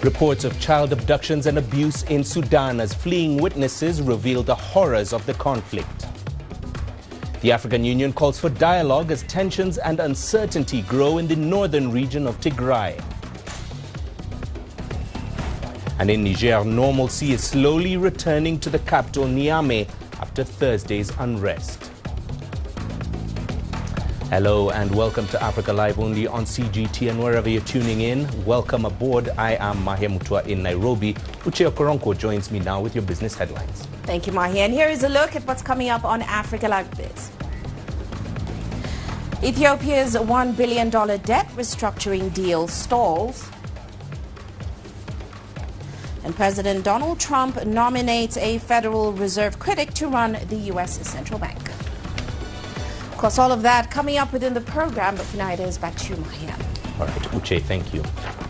Reports of child abductions and abuse in Sudan as fleeing witnesses reveal the horrors of the conflict. The African Union calls for dialogue as tensions and uncertainty grow in the northern region of Tigray. And in Niger, normalcy is slowly returning to the capital Niamey after Thursday's unrest. Hello and welcome to Africa Live only on CGTN, wherever you're tuning in. Welcome aboard. I am Mahia Mutua in Nairobi. Uche Okoronko joins me now with your business headlines. Thank you, Mahia. And here is a look at what's coming up on Africa Live Biz. Ethiopia's $1 billion debt restructuring deal stalls. And President Donald Trump nominates a Federal Reserve critic to run the U.S. Central Bank. Of course, all of that coming up within the program, but for now it is back to you, Mahia. All right, Uche, thank you.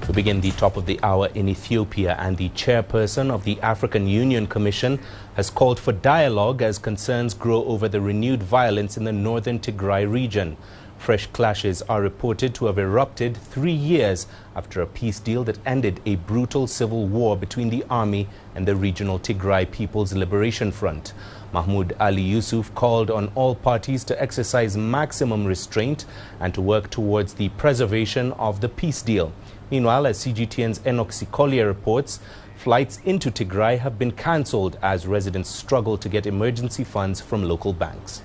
We begin the top of the hour in Ethiopia, and the chairperson of the African Union Commission has called for dialogue as concerns grow over the renewed violence in the northern Tigray region. Fresh clashes are reported to have erupted 3 years after a peace deal that ended a brutal civil war between the army and the regional Tigray People's Liberation Front. Mahmoud Ali Yusuf called on all parties to exercise maximum restraint and to work towards the preservation of the peace deal. Meanwhile, as CGTN's Enoch Sikolia reports, flights into Tigray have been cancelled as residents struggle to get emergency funds from local banks.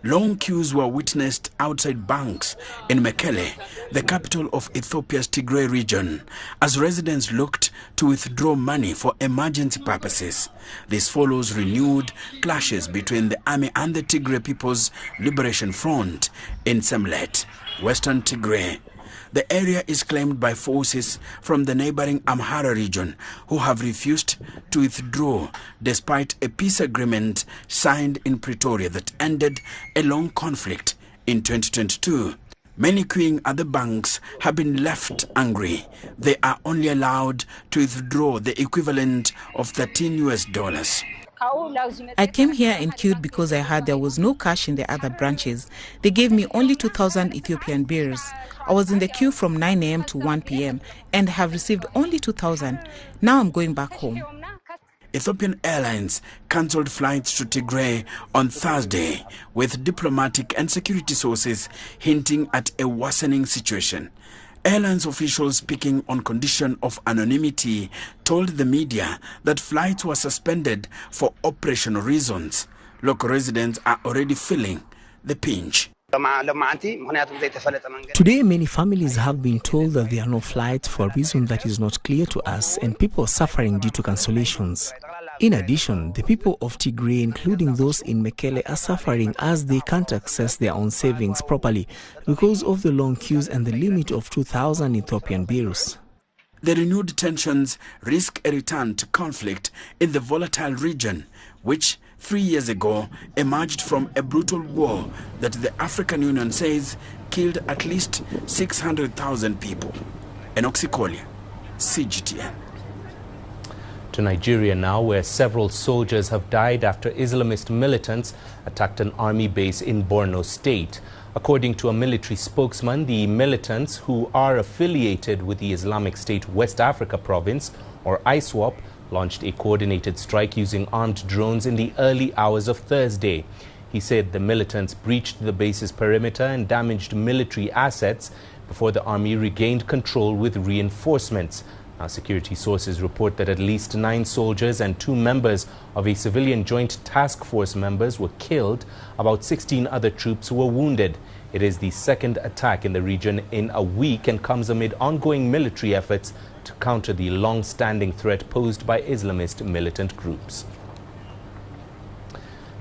Long queues were witnessed outside banks in Mekelle, the capital of Ethiopia's Tigray region, as residents looked to withdraw money for emergency purposes. This follows renewed clashes between the army and the Tigray People's Liberation Front in Semlet, western Tigray. The area is claimed by forces from the neighboring Amhara region, who have refused to withdraw despite a peace agreement signed in Pretoria that ended a long conflict in 2022. Many queuing at the banks have been left angry. They are only allowed to withdraw the equivalent of $13 US. I came here and queued because I heard there was no cash in the other branches. They gave me only 2,000 Ethiopian birrs. I was in the queue from 9 a.m. to 1 p.m. and have received only 2,000. Now I'm going back home. Ethiopian Airlines cancelled flights to Tigray on Thursday, with diplomatic and security sources hinting at a worsening situation. Airlines officials speaking on condition of anonymity told the media that flights were suspended for operational reasons. Local residents are already feeling the pinch. Today, many families have been told that there are no flights for a reason that is not clear to us, and people are suffering due to cancellations. In addition, the people of Tigray, including those in Mekelle, are suffering as they can't access their own savings properly because of the long queues and the limit of 2,000 Ethiopian birrs. The renewed tensions risk a return to conflict in the volatile region, which 3 years ago emerged from a brutal war that the African Union says killed at least 600,000 people. Enoch Sikolia, CGTN. To Nigeria now, where several soldiers have died after Islamist militants attacked an army base in Borno State. According to a military spokesman, the militants, who are affiliated with the Islamic State West Africa Province, or ISWAP, launched a coordinated strike using armed drones in the early hours of Thursday. He said the militants breached the base's perimeter and damaged military assets before the army regained control with reinforcements. Now, security sources report that at least 9 soldiers and 2 members of a civilian joint task force members were killed. About 16 other troops were wounded. It is the second attack in the region in a week and comes amid ongoing military efforts to counter the long-standing threat posed by Islamist militant groups.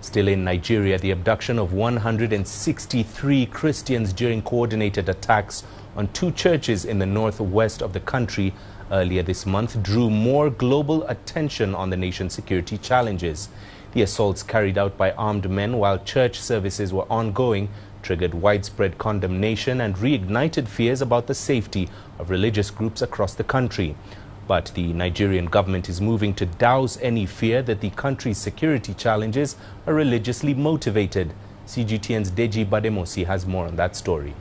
Still in Nigeria, the abduction of 163 Christians during coordinated attacks on 2 churches in the northwest of the country earlier this month drew more global attention on the nation's security challenges. The assaults, carried out by armed men while church services were ongoing, triggered widespread condemnation and reignited fears about the safety of religious groups across the country. But the Nigerian government is moving to douse any fear that the country's security challenges are religiously motivated. CGTN's Deji Bademosi has more on that story.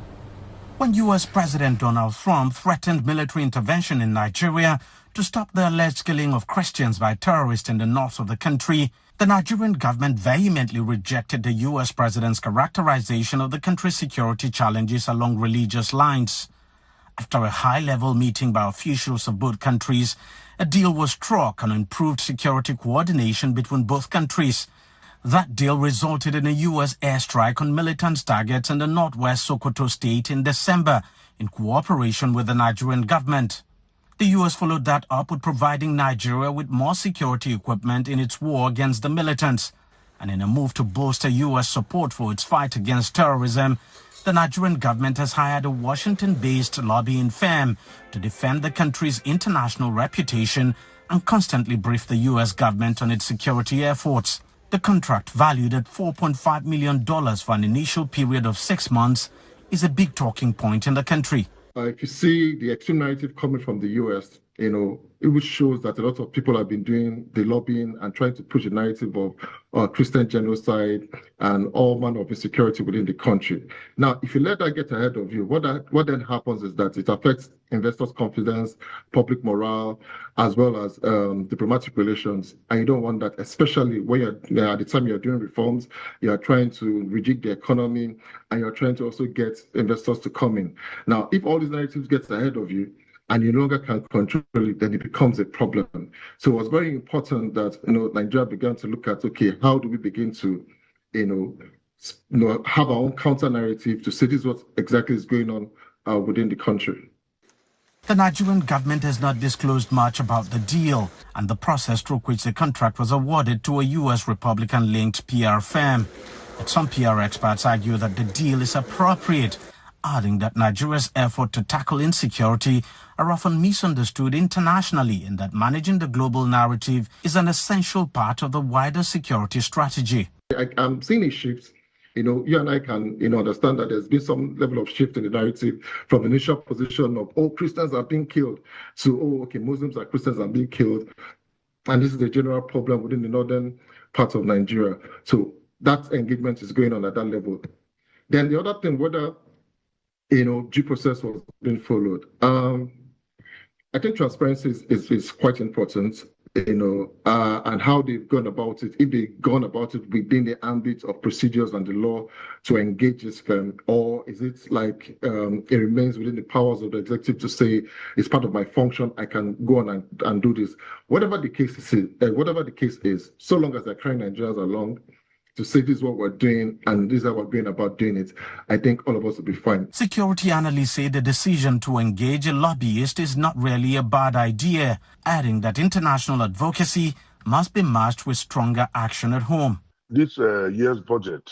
when U.S. President Donald Trump threatened military intervention in Nigeria to stop the alleged killing of Christians by terrorists in the north of the country, the Nigerian government vehemently rejected the U.S. president's characterization of the country's security challenges along religious lines. After a high-level meeting by officials of both countries, a deal was struck on improved security coordination between both countries. That deal resulted in a U.S. airstrike on militant targets in the northwest Sokoto state in December, in cooperation with the Nigerian government. The U.S. followed that up with providing Nigeria with more security equipment in its war against the militants. And in a move to bolster U.S. support for its fight against terrorism, the Nigerian government has hired a Washington-based lobbying firm to defend the country's international reputation and constantly brief the U.S. government on its security efforts. The contract, valued at $4.5 million for an initial period of 6 months, is a big talking point in the country. If you see the extreme narrative coming from the U.S., it which shows that a lot of people have been doing the lobbying and trying to push a narrative of Christian genocide and all manner of insecurity within the country. Now, if you let that get ahead of you, what then happens is that it affects investors' confidence, public morale, as well as diplomatic relations. And you don't want that, especially when you're at the time you're doing reforms, you're trying to rejig the economy, and you're trying to also get investors to come in. Now, if all these narratives get ahead of you, and you no longer can control it, then it becomes a problem. So it was very important that Nigeria began to look at, okay, how do we begin to have our own counter narrative to say this is what exactly is going on within the country. The Nigerian government has not disclosed much about the deal and the process through which the contract was awarded to a U.S. Republican-linked PR firm. But some PR experts argue that the deal is appropriate, adding that Nigeria's effort to tackle insecurity are often misunderstood internationally and that managing the global narrative is an essential part of the wider security strategy. I'm seeing a shift. You and I can understand that there's been some level of shift in the narrative from the initial position of, oh, Christians are being killed, to, oh, okay, Muslims are Christians are being killed. And this is the general problem within the northern part of Nigeria. So that engagement is going on at that level. Then the other thing, whether due process was being followed. I think transparency is quite important, and how they've gone about it, if they've gone about it within the ambit of procedures and the law to engage this firm, or is it like it remains within the powers of the executive to say, it's part of my function, I can go on and do this. Whatever the case is, so long as they're carrying Nigerians along, to say this is what we're doing and this is how we're going about doing it, I think all of us will be fine. Security analysts say the decision to engage a lobbyist is not really a bad idea, adding that international advocacy must be matched with stronger action at home. This year's budget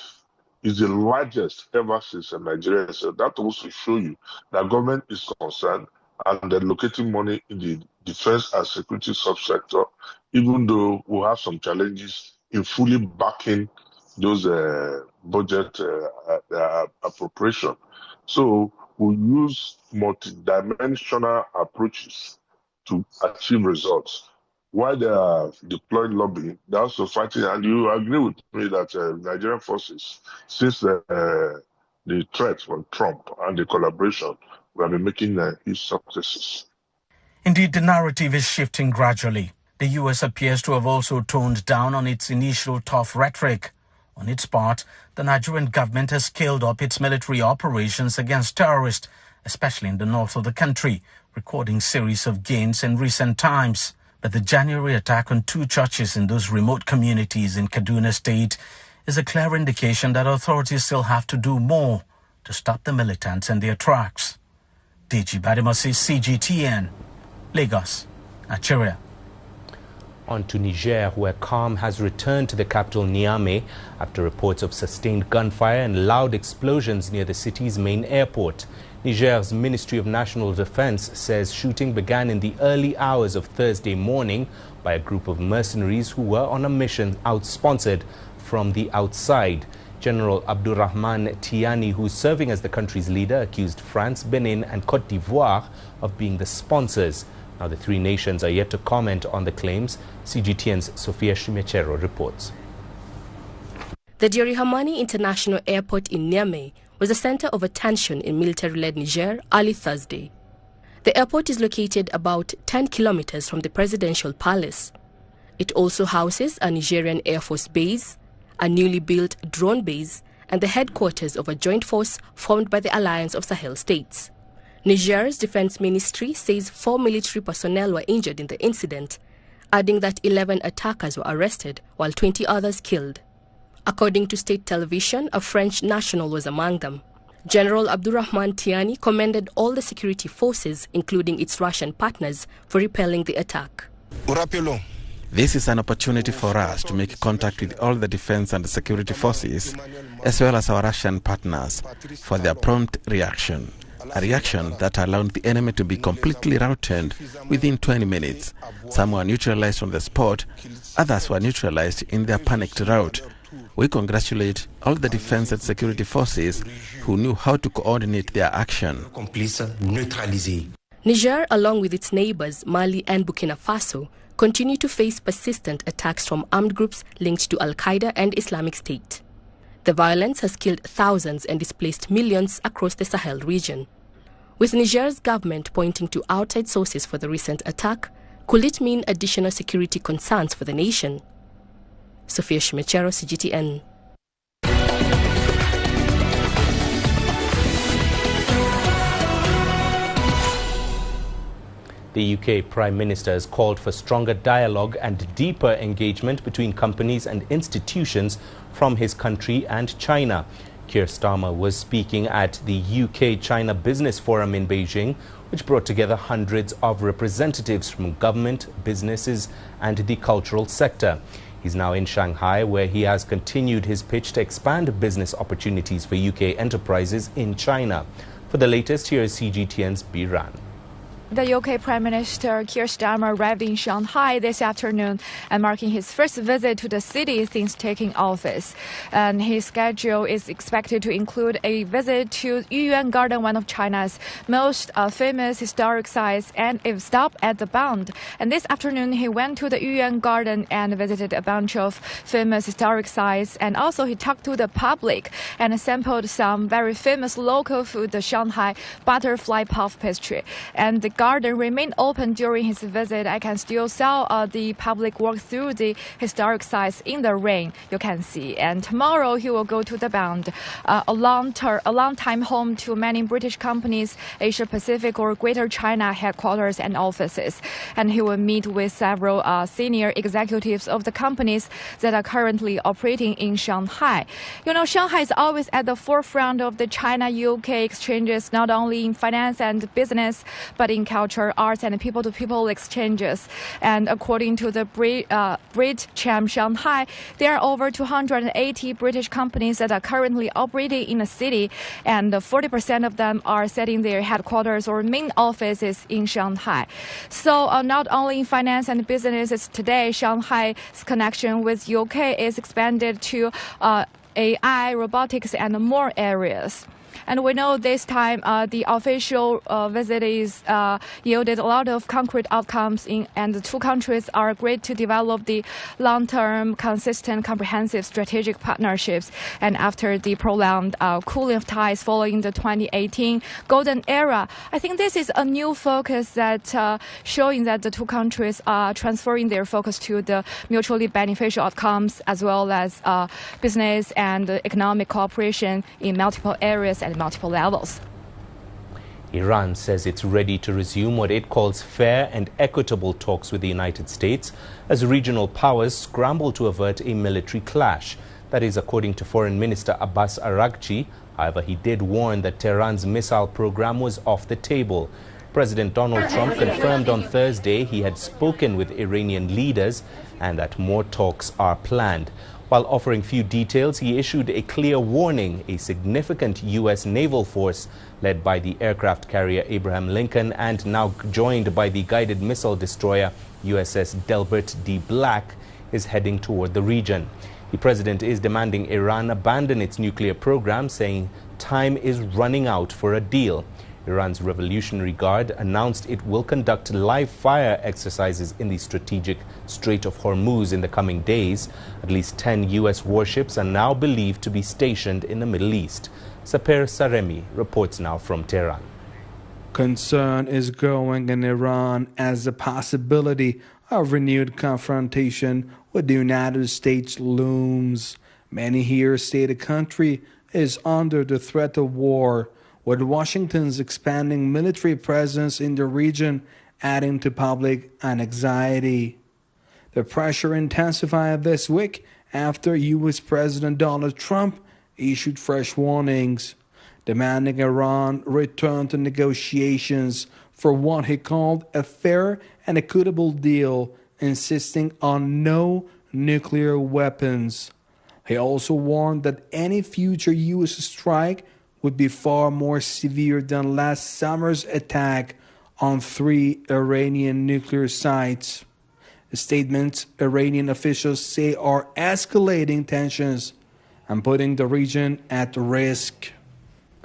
is the largest ever since Nigeria. So that also shows you that government is concerned and they're locating money in the defense and security subsector, even though we have some challenges in fully backing those budget appropriation. So we use multidimensional approaches to achieve results. While they are deploying lobbying, they're also fighting. And you agree with me that Nigerian forces, since the threat from Trump and the collaboration, we have been making huge successes. Indeed, the narrative is shifting gradually. The U.S. appears to have also toned down on its initial tough rhetoric. On its part, the Nigerian government has scaled up its military operations against terrorists, especially in the north of the country, recording series of gains in recent times. But the January attack on 2 churches in those remote communities in Kaduna State is a clear indication that authorities still have to do more to stop the militants and their tracks. Deji Badimasi, CGTN, Lagos, Nigeria. On to Niger, where calm has returned to the capital Niamey after reports of sustained gunfire and loud explosions near the city's main airport. Niger's Ministry of National Defense says shooting began in the early hours of Thursday morning by a group of mercenaries who were on a mission sponsored from the outside. General Abdurrahman Tiani, who's serving as the country's leader, accused France, Benin and Cote d'Ivoire of being the sponsors. Now, the 3 nations are yet to comment on the claims. CGTN's Sofia Shimechero reports. The Diori Hamani International Airport in Niamey was the center of attention in military-led Niger early Thursday. The airport is located about 10 kilometers from the presidential palace. It also houses a Nigerian Air Force base, a newly built drone base, and the headquarters of a joint force formed by the Alliance of Sahel States. Niger's defense ministry says 4 military personnel were injured in the incident, adding that 11 attackers were arrested while 20 others killed. According to state television, a French national was among them. General Abdurrahman Tiani commended all the security forces, including its Russian partners, for repelling the attack. This is an opportunity for us to make contact with all the defense and security forces, as well as our Russian partners, for their prompt reaction. A reaction that allowed the enemy to be completely routed within 20 minutes. Some were neutralized on the spot, others were neutralized in their panicked rout. We congratulate all the defense and security forces who knew how to coordinate their action. Niger, along with its neighbors Mali and Burkina Faso, continue to face persistent attacks from armed groups linked to Al-Qaeda and Islamic State. The violence has killed thousands and displaced millions across the Sahel region. With Niger's government pointing to outside sources for the recent attack, could it mean additional security concerns for the nation? Sophia Shimechero, CGTN. The UK Prime Minister has called for stronger dialogue and deeper engagement between companies and institutions from his country and China. Keir Starmer was speaking at the UK-China Business Forum in Beijing, which brought together hundreds of representatives from government, businesses and the cultural sector. He's now in Shanghai, where he has continued his pitch to expand business opportunities for UK enterprises in China. For the latest, here is CGTN's Biran. The UK Prime Minister Keir Starmer arrived in Shanghai this afternoon and marking his first visit to the city since taking office. And his schedule is expected to include a visit to Yuyuan Garden, one of China's most famous historic sites, and a stop at the Bund. And this afternoon he went to the Yuyuan Garden and visited a bunch of famous historic sites. And also he talked to the public and sampled some very famous local food, the Shanghai butterfly puff pastry. And the garden remained open during his visit. I can still saw the public walk through the historic sites in the rain, you can see. And tomorrow he will go to the Bund, a long time home to many British companies, Asia Pacific or Greater China headquarters and offices. And he will meet with several senior executives of the companies that are currently operating in Shanghai. You know, Shanghai is always at the forefront of the China-UK exchanges, not only in finance and business, but in culture, arts, and people-to-people exchanges. And according to the BritCham Shanghai, there are over 280 British companies that are currently operating in the city, and 40% of them are setting their headquarters or main offices in Shanghai. So not only in finance and businesses today, Shanghai's connection with UK is expanded to AI, robotics, and more areas. And we know this time the official visit is yielded a lot of concrete outcomes, and the two countries are agreed to develop the long-term, consistent, comprehensive strategic partnerships. And after the prolonged cooling of ties following the 2018 golden era, I think this is a new focus that showing that the two countries are transferring their focus to the mutually beneficial outcomes, as well as business and economic cooperation in multiple areas and multiple levels. Iran says it's ready to resume what it calls fair and equitable talks with the United States as regional powers scramble to avert a military clash. That is according to Foreign Minister Abbas Araghchi. However, he did warn that Tehran's missile program was off the table. President Donald Trump confirmed on Thursday he had spoken with Iranian leaders and that more talks are planned. While offering few details, he issued a clear warning: a significant U.S. naval force led by the aircraft carrier Abraham Lincoln and now joined by the guided missile destroyer USS Delbert D. Black is heading toward the region. The president is demanding Iran abandon its nuclear program, saying time is running out for a deal. Iran's Revolutionary Guard announced it will conduct live fire exercises in the strategic Strait of Hormuz in the coming days. At least 10 U.S. warships are now believed to be stationed in the Middle East. Sapir Saremi reports now from Tehran. Concern is growing in Iran as the possibility of renewed confrontation with the United States looms. Many here say the country is under the threat of war, with Washington's expanding military presence in the region adding to public anxiety. The pressure intensified this week after U.S. President Donald Trump issued fresh warnings, demanding Iran return to negotiations for what he called a fair and equitable deal, insisting on no nuclear weapons. He also warned that any future U.S. strike would be far more severe than last summer's attack on 3 Iranian nuclear sites. Statements Iranian officials say are escalating tensions and putting the region at risk.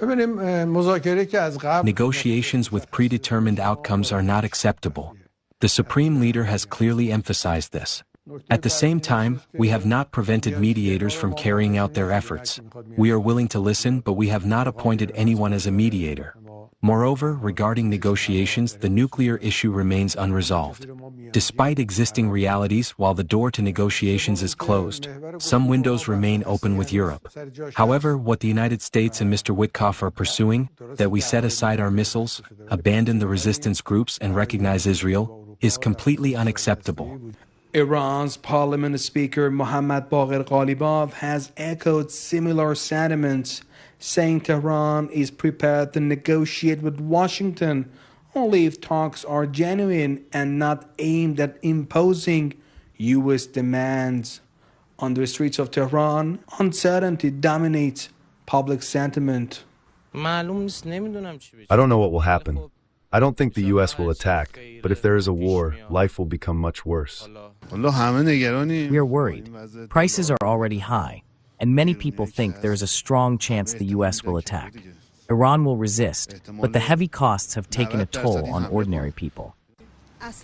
Negotiations with predetermined outcomes are not acceptable. The Supreme Leader has clearly emphasized this. At the same time, we have not prevented mediators from carrying out their efforts. We are willing to listen, but we have not appointed anyone as a mediator. Moreover, regarding negotiations, the nuclear issue remains unresolved. Despite existing realities, while the door to negotiations is closed, some windows remain open with Europe. However, what the United States and Mr. Witkoff are pursuing, that we set aside our missiles, abandon the resistance groups, and recognize Israel, is completely unacceptable. Iran's parliament speaker Mohammad Baqir Ghalibaf has echoed similar sentiments, saying Tehran is prepared to negotiate with Washington only if talks are genuine and not aimed at imposing U.S. demands. On the streets of Tehran, uncertainty dominates public sentiment. I don't know what will happen. I don't think the U.S. will attack, but if there is a war, life will become much worse. We are worried. Prices are already high, and many people think there is a strong chance the U.S. will attack. Iran will resist, but the heavy costs have taken a toll on ordinary people.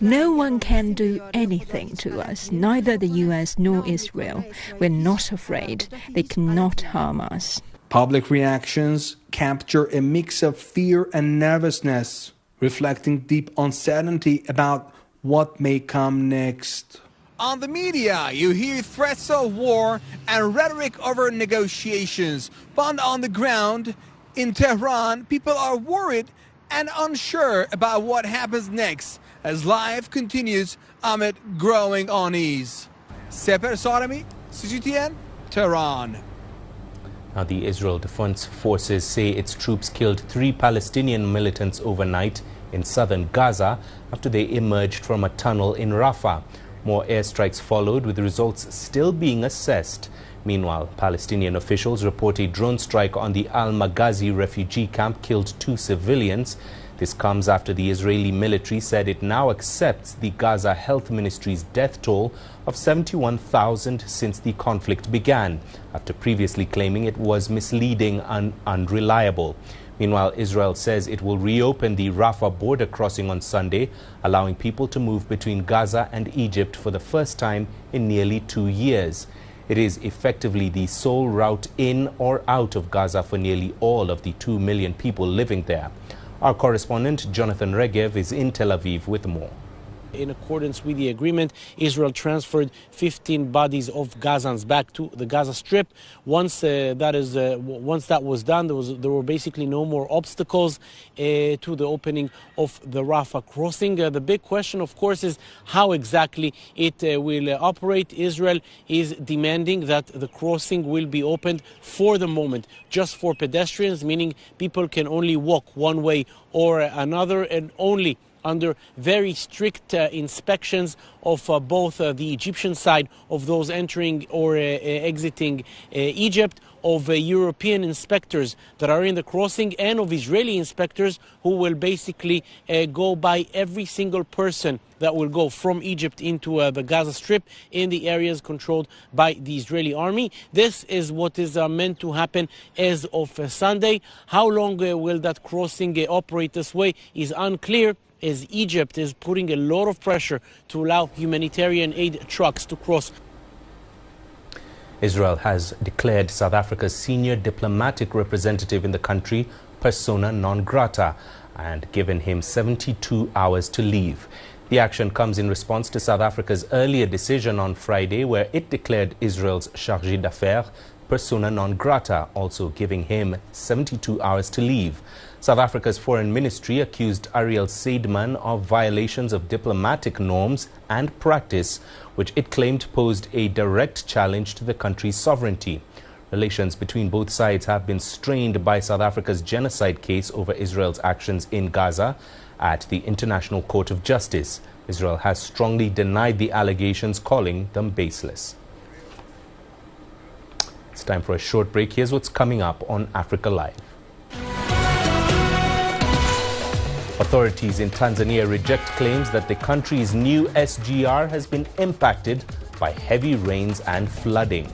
No one can do anything to us, neither the U.S. nor Israel. We're not afraid. They cannot harm us. Public reactions capture a mix of fear and nervousness, reflecting deep uncertainty about what may come next. On the media, you hear threats of war and rhetoric over negotiations. But on the ground, in Tehran, people are worried and unsure about what happens next as life continues amid growing unease. Sapir Saremi, CGTN, Tehran. Now, the Israel Defense Forces say its troops killed 3 Palestinian militants overnight in southern Gaza after they emerged from a tunnel in Rafah. More airstrikes followed, with results still being assessed. Meanwhile, Palestinian officials report a drone strike on the Al-Maghazi refugee camp killed 2 civilians. This comes after the Israeli military said it now accepts the Gaza Health Ministry's death toll of 71,000 since the conflict began, after previously claiming it was misleading and unreliable. Meanwhile, Israel says it will reopen the Rafah border crossing on Sunday, allowing people to move between Gaza and Egypt for the first time in nearly 2 years. It is effectively the sole route in or out of Gaza for nearly all of the 2 million people living there. Our correspondent Jonathan Regev is in Tel Aviv with more. In accordance with the agreement, Israel transferred 15 bodies of Gazans back to the Gaza Strip. Once that was done, there were basically no more obstacles to the opening of the Rafah crossing. The big question, of course, is how exactly it will operate. Israel is demanding that the crossing will be opened for the moment just for pedestrians, meaning people can only walk one way or another, and only under very strict inspections of both the Egyptian side of those entering or exiting Egypt, of European inspectors that are in the crossing, and of Israeli inspectors who will basically go by every single person that will go from Egypt into the Gaza Strip in the areas controlled by the Israeli army. This is what is meant to happen as of Sunday. How long will that crossing operate this way is unclear, as Egypt is putting a lot of pressure to allow humanitarian aid trucks to cross. Israel has declared South Africa's senior diplomatic representative in the country persona non grata and given him 72 hours to leave. The action comes in response to South Africa's earlier decision on Friday, where it declared Israel's chargé d'affaires persona non grata, also giving him 72 hours to leave. South Africa's foreign ministry accused Ariel Seidman of violations of diplomatic norms and practice, which it claimed posed a direct challenge to the country's sovereignty. Relations between both sides have been strained by South Africa's genocide case over Israel's actions in Gaza at the International Court of Justice. Israel has strongly denied the allegations, calling them baseless. It's time for a short break. Here's what's coming up on Africa Live. Authorities in Tanzania reject claims that the country's new SGR has been impacted by heavy rains and flooding.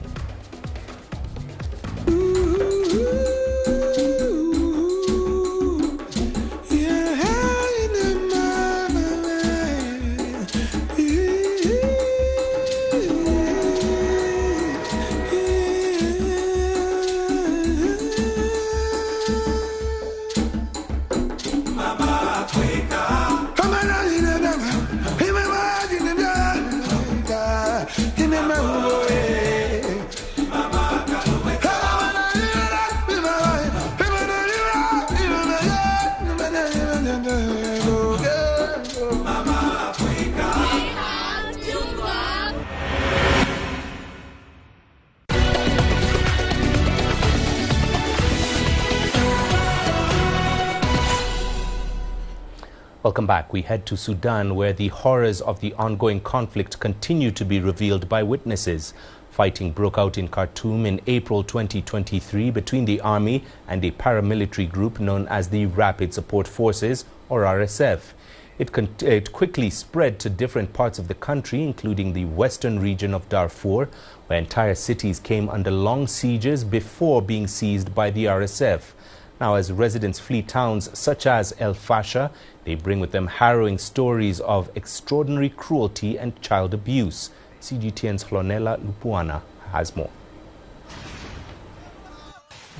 Welcome back. We head to Sudan, where the horrors of the ongoing conflict continue to be revealed by witnesses. Fighting broke out in Khartoum in April 2023 between the army and a paramilitary group known as the Rapid Support Forces, or RSF. It quickly spread to different parts of the country, including the western region of Darfur, where entire cities came under long sieges before being seized by the RSF. Now, as residents flee towns such as El Fasher, they bring with them harrowing stories of extraordinary cruelty and child abuse. CGTN's Hlonela Lupuana has more.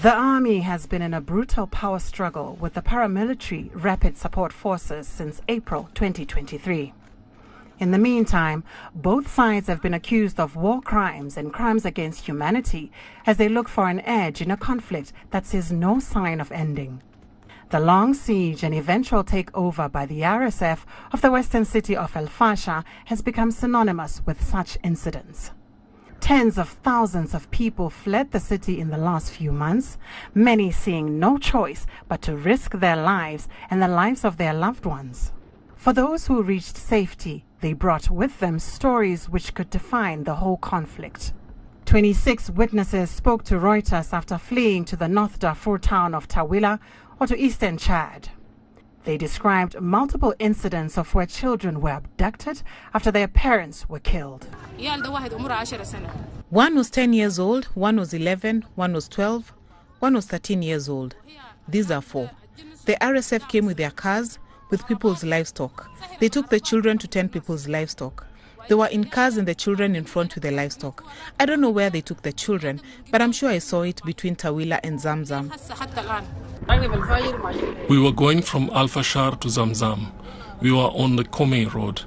The army has been in a brutal power struggle with the paramilitary Rapid Support Forces since April 2023. In the meantime, both sides have been accused of war crimes and crimes against humanity as they look for an edge in a conflict that sees no sign of ending. The long siege and eventual takeover by the RSF of the western city of El Fasher has become synonymous with such incidents. Tens of thousands of people fled the city in the last few months, many seeing no choice but to risk their lives and the lives of their loved ones. For those who reached safety, they brought with them stories which could define the whole conflict. 26 witnesses spoke to Reuters after fleeing to the North Darfur town of Tawila or to eastern Chad. They described multiple incidents of where children were abducted after their parents were killed. One was 10 years old, one was 11, one was 12, one was 13 years old. These are 4. The RSF came with their cars, with people's livestock. They took the children to 10 people's livestock. They were in cars and the children in front with the livestock. I don't know where they took the children, but I'm sure I saw it between Tawila and Zamzam. We were going from Al Fashar to Zamzam. We were on the Kome road.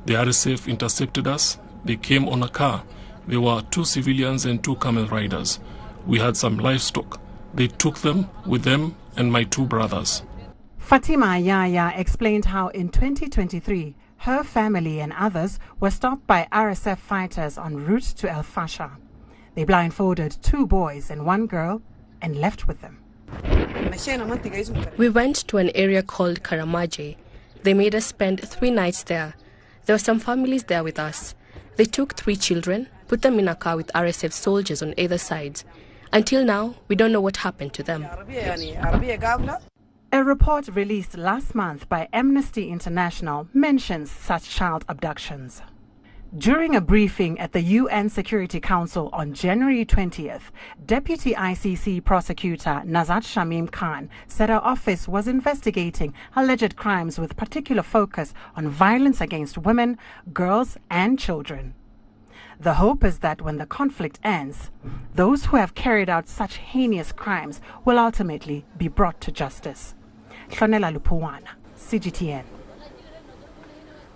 The RSF intercepted us. They came on a car. There were 2 civilians and 2 camel riders. We had some livestock. They took them with them and my 2 brothers. Fatima Yaya explained how in 2023, her family and others were stopped by RSF fighters en route to El Fasher. They blindfolded 2 boys and 1 girl and left with them. We went to an area called Karamaje. They made us spend 3 nights there. There were some families there with us. They took 3 children, put them in a car with RSF soldiers on either sides. Until now, we don't know what happened to them. A report released last month by Amnesty International mentions such child abductions. During a briefing at the UN Security Council on January 20th, Deputy ICC Prosecutor Nazat Shamim Khan said her office was investigating alleged crimes with particular focus on violence against women, girls and children. The hope is that when the conflict ends, those who have carried out such heinous crimes will ultimately be brought to justice. Hlonela Lupuwana, CGTN.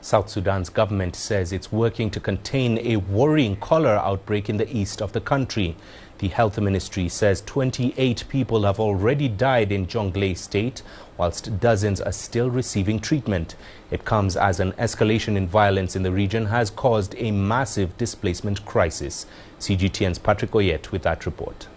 South Sudan's government says it's working to contain a worrying cholera outbreak in the east of the country. The health ministry says 28 people have already died in Jonglei state, whilst dozens are still receiving treatment. It comes as an escalation in violence in the region has caused a massive displacement crisis. CGTN's Patrick Oyet with that report.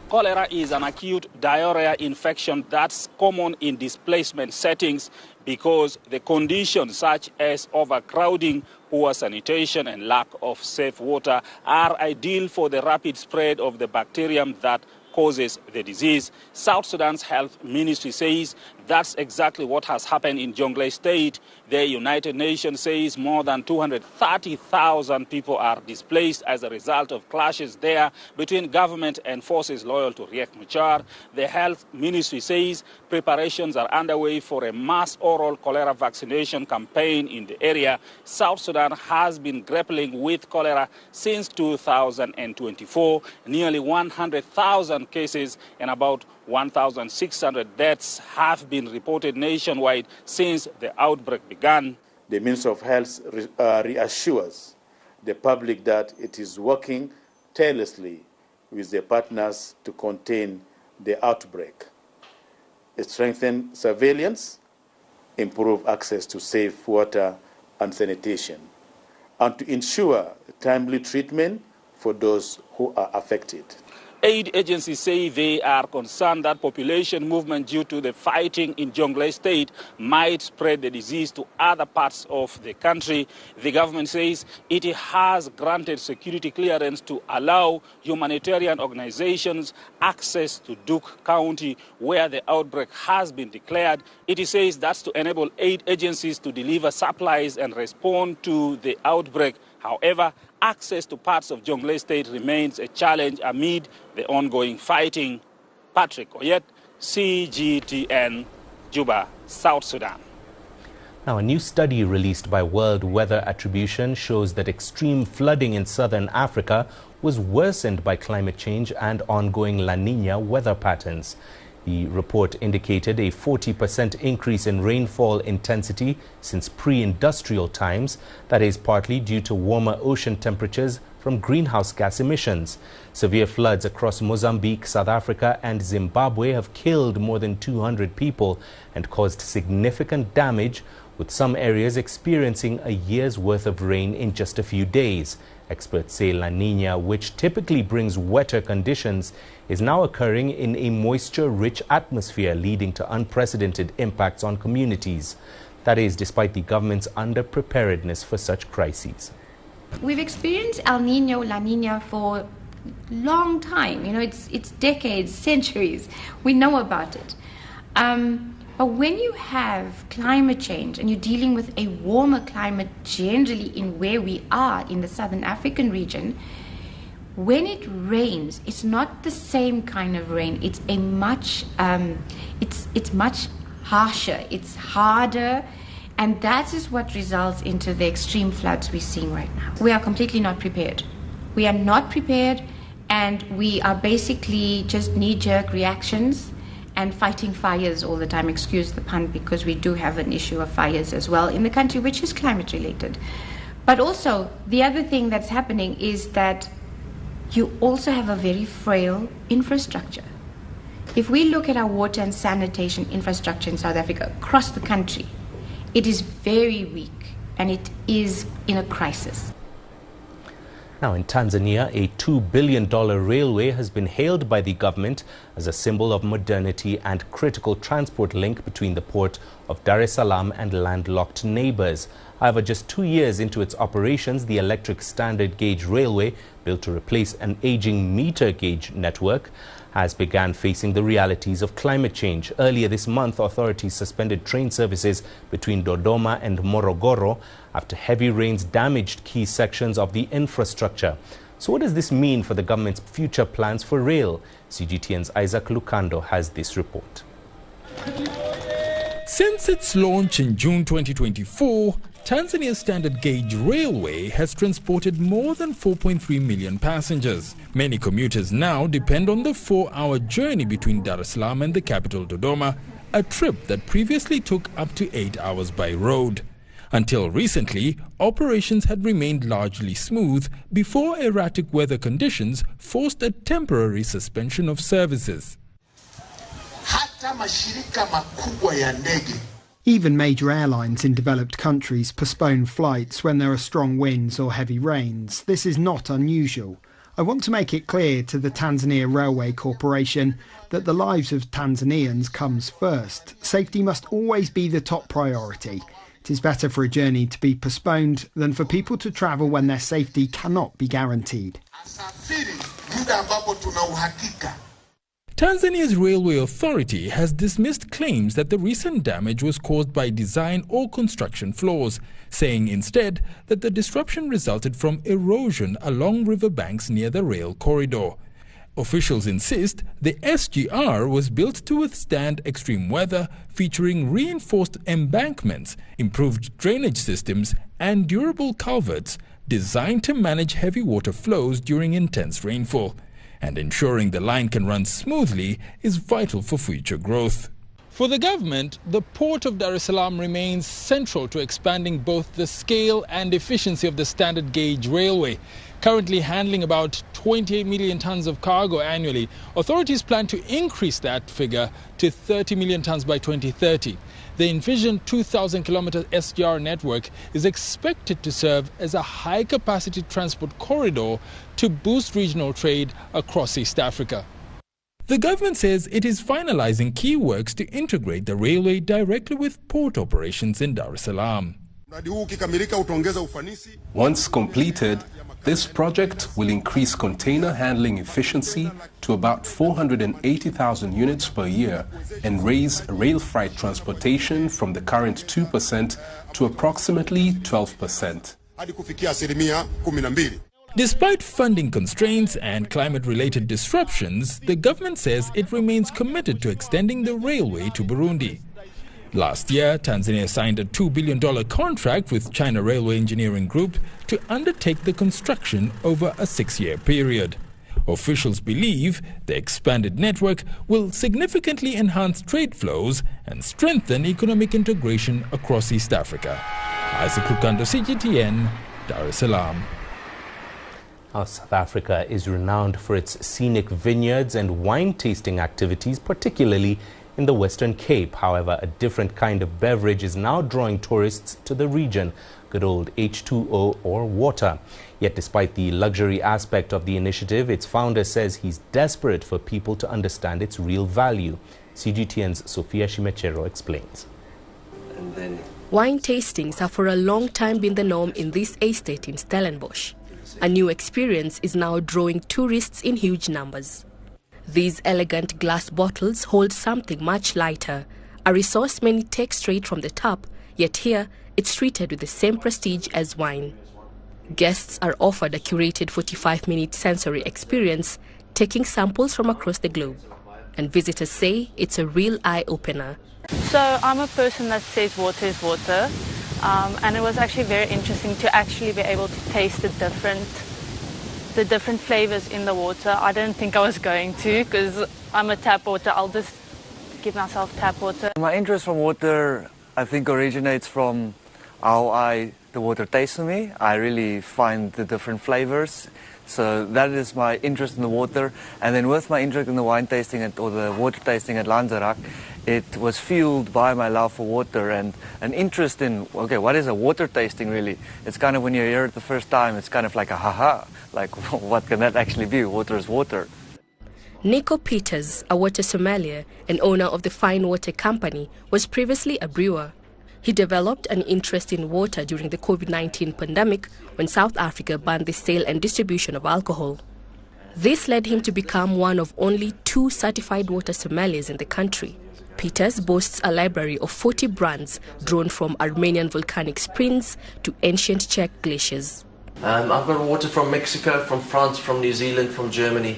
Cholera is an acute diarrhea infection that's common in displacement settings because the conditions such as overcrowding, poor sanitation and lack of safe water are ideal for the rapid spread of the bacterium that causes the disease. South Sudan's health ministry says that's exactly what has happened in Jonglei state. The United Nations says more than 230,000 people are displaced as a result of clashes there between government and forces loyal to Riek Machar. The health ministry says preparations are underway for a mass oral cholera vaccination campaign in the area. South Sudan has been grappling with cholera since 2024. Nearly 100,000 cases and about 1,600 deaths have been reported nationwide since the outbreak began. The Ministry of Health reassures the public that it is working tirelessly with the partners to contain the outbreak, strengthen surveillance, improve access to safe water and sanitation, and to ensure timely treatment for those who are affected. Aid agencies say they are concerned that population movement due to the fighting in Jonglei state might spread the disease to other parts of the country. The government says it has granted security clearance to allow humanitarian organizations access to Duke County, where the outbreak has been declared. It says that's to enable aid agencies to deliver supplies and respond to the outbreak. However, access to parts of Jonglei state remains a challenge amid the ongoing fighting. Patrick Oyet, CGTN, Juba, South Sudan. Now, a new study released by World Weather Attribution shows that extreme flooding in southern Africa was worsened by climate change and ongoing La Niña weather patterns. The report indicated a 40% increase in rainfall intensity since pre-industrial times. That is partly due to warmer ocean temperatures from greenhouse gas emissions. Severe floods across Mozambique, South Africa and Zimbabwe have killed more than 200 people and caused significant damage, with some areas experiencing a year's worth of rain in just a few days. Experts say La Niña, which typically brings wetter conditions, is now occurring in a moisture-rich atmosphere, leading to unprecedented impacts on communities. That is, despite the government's underpreparedness for such crises. We've experienced El Nino, La Nina for a long time. You know, it's decades, centuries. We know about it. But when you have climate change and you're dealing with a warmer climate generally in where we are in the Southern African region, when it rains, it's not the same kind of rain. It's a much, it's much harsher. It's harder, and that is what results into the extreme floods we're seeing right now. We are completely not prepared. We are not prepared, and we are basically just knee-jerk reactions and fighting fires all the time. Excuse the pun, because we do have an issue of fires as well in the country, which is climate related. But also, the other thing that's happening is that you also have a very frail infrastructure. If we look at our water and sanitation infrastructure in South Africa, across the country, it is very weak and it is in a crisis. Now, in Tanzania, a $2 billion railway has been hailed by the government as a symbol of modernity and critical transport link between the port of Dar es Salaam and landlocked neighbors. However, just 2 years into its operations, the electric standard gauge railway, built to replace an aging meter gauge network, has begun facing the realities of climate change. Earlier this month, authorities suspended train services between Dodoma and Morogoro after heavy rains damaged key sections of the infrastructure. So what does this mean for the government's future plans for rail? CGTN's Isaac Lucando has this report. Since its launch in June 2024, Tanzania's standard gauge railway has transported more than 4.3 million passengers. Many commuters now depend on the 4-hour journey between Dar es Salaam and the capital Dodoma, a trip that previously took up to 8 hours by road. Until recently, operations had remained largely smooth before erratic weather conditions forced a temporary suspension of services. Even major airlines in developed countries postpone flights when there are strong winds or heavy rains. This is not unusual. I want to make it clear to the Tanzania Railway Corporation that the lives of Tanzanians comes first. Safety must always be the top priority. It is better for a journey to be postponed than for people to travel when their safety cannot be guaranteed. Tanzania's Railway Authority has dismissed claims that the recent damage was caused by design or construction flaws, saying instead that the disruption resulted from erosion along riverbanks near the rail corridor. Officials insist the SGR was built to withstand extreme weather, featuring reinforced embankments, improved drainage systems, and durable culverts designed to manage heavy water flows during intense rainfall. And ensuring the line can run smoothly is vital for future growth. For the government, the port of Dar es Salaam remains central to expanding both the scale and efficiency of the standard gauge railway. Currently handling about 28 million tons of cargo annually, authorities plan to increase that figure to 30 million tons by 2030. The envisioned 2,000-kilometer SGR network is expected to serve as a high-capacity transport corridor to boost regional trade across East Africa. The government says it is finalizing key works to integrate the railway directly with port operations in Dar es Salaam. Once completed, this project will increase container handling efficiency to about 480,000 units per year and raise rail freight transportation from the current 2% to approximately 12%. Despite funding constraints and climate-related disruptions, the government says it remains committed to extending the railway to Burundi. Last year, Tanzania signed a $2 billion contract with China Railway Engineering Group to undertake the construction over a 6-year period. Officials believe the expanded network will significantly enhance trade flows and strengthen economic integration across East Africa. Isaac Rukando, CGTN, Dar es Salaam. South Africa is renowned for its scenic vineyards and wine tasting activities, particularly in the Western Cape. However, a different kind of beverage is now drawing tourists to the region, good old H2O or water. Yet despite the luxury aspect of the initiative, its founder says he's desperate for people to understand its real value. CGTN's Sophia Shimechero explains. Wine tastings have for a long time been the norm in this estate in Stellenbosch. A new experience is now drawing tourists in huge numbers. These elegant glass bottles hold something much lighter, a resource many take straight from the tap, yet here it's treated with the same prestige as wine. Guests are offered a curated 45-minute sensory experience, taking samples from across the globe. And visitors say it's a real eye-opener. So I'm a person that says water is water, and it was actually very interesting to actually be able to taste the different flavors in the water. I didn't think I was going to, because I'm a tap water. I'll just give myself tap water. My interest from water, I think, originates from how the water tastes to me. I really find the different flavors. So that is my interest in the water. And then with my interest in the wine tasting or the water tasting at Lanzarote, it was fueled by my love for water and an interest in, okay, what is a water tasting really? It's kind of when you hear it the first time, it's kind of like a ha-ha, like what can that actually be? Water is water. Nico Peters, a water sommelier and owner of the Fine Water Company, was previously a brewer. He developed an interest in water during the COVID-19 pandemic when South Africa banned the sale and distribution of alcohol. This led him to become one of only 2 certified water sommeliers in the country. Peters boasts a library of 40 brands drawn from Armenian volcanic springs to ancient Czech glaciers. I've got water from Mexico, from France, from New Zealand, from Germany.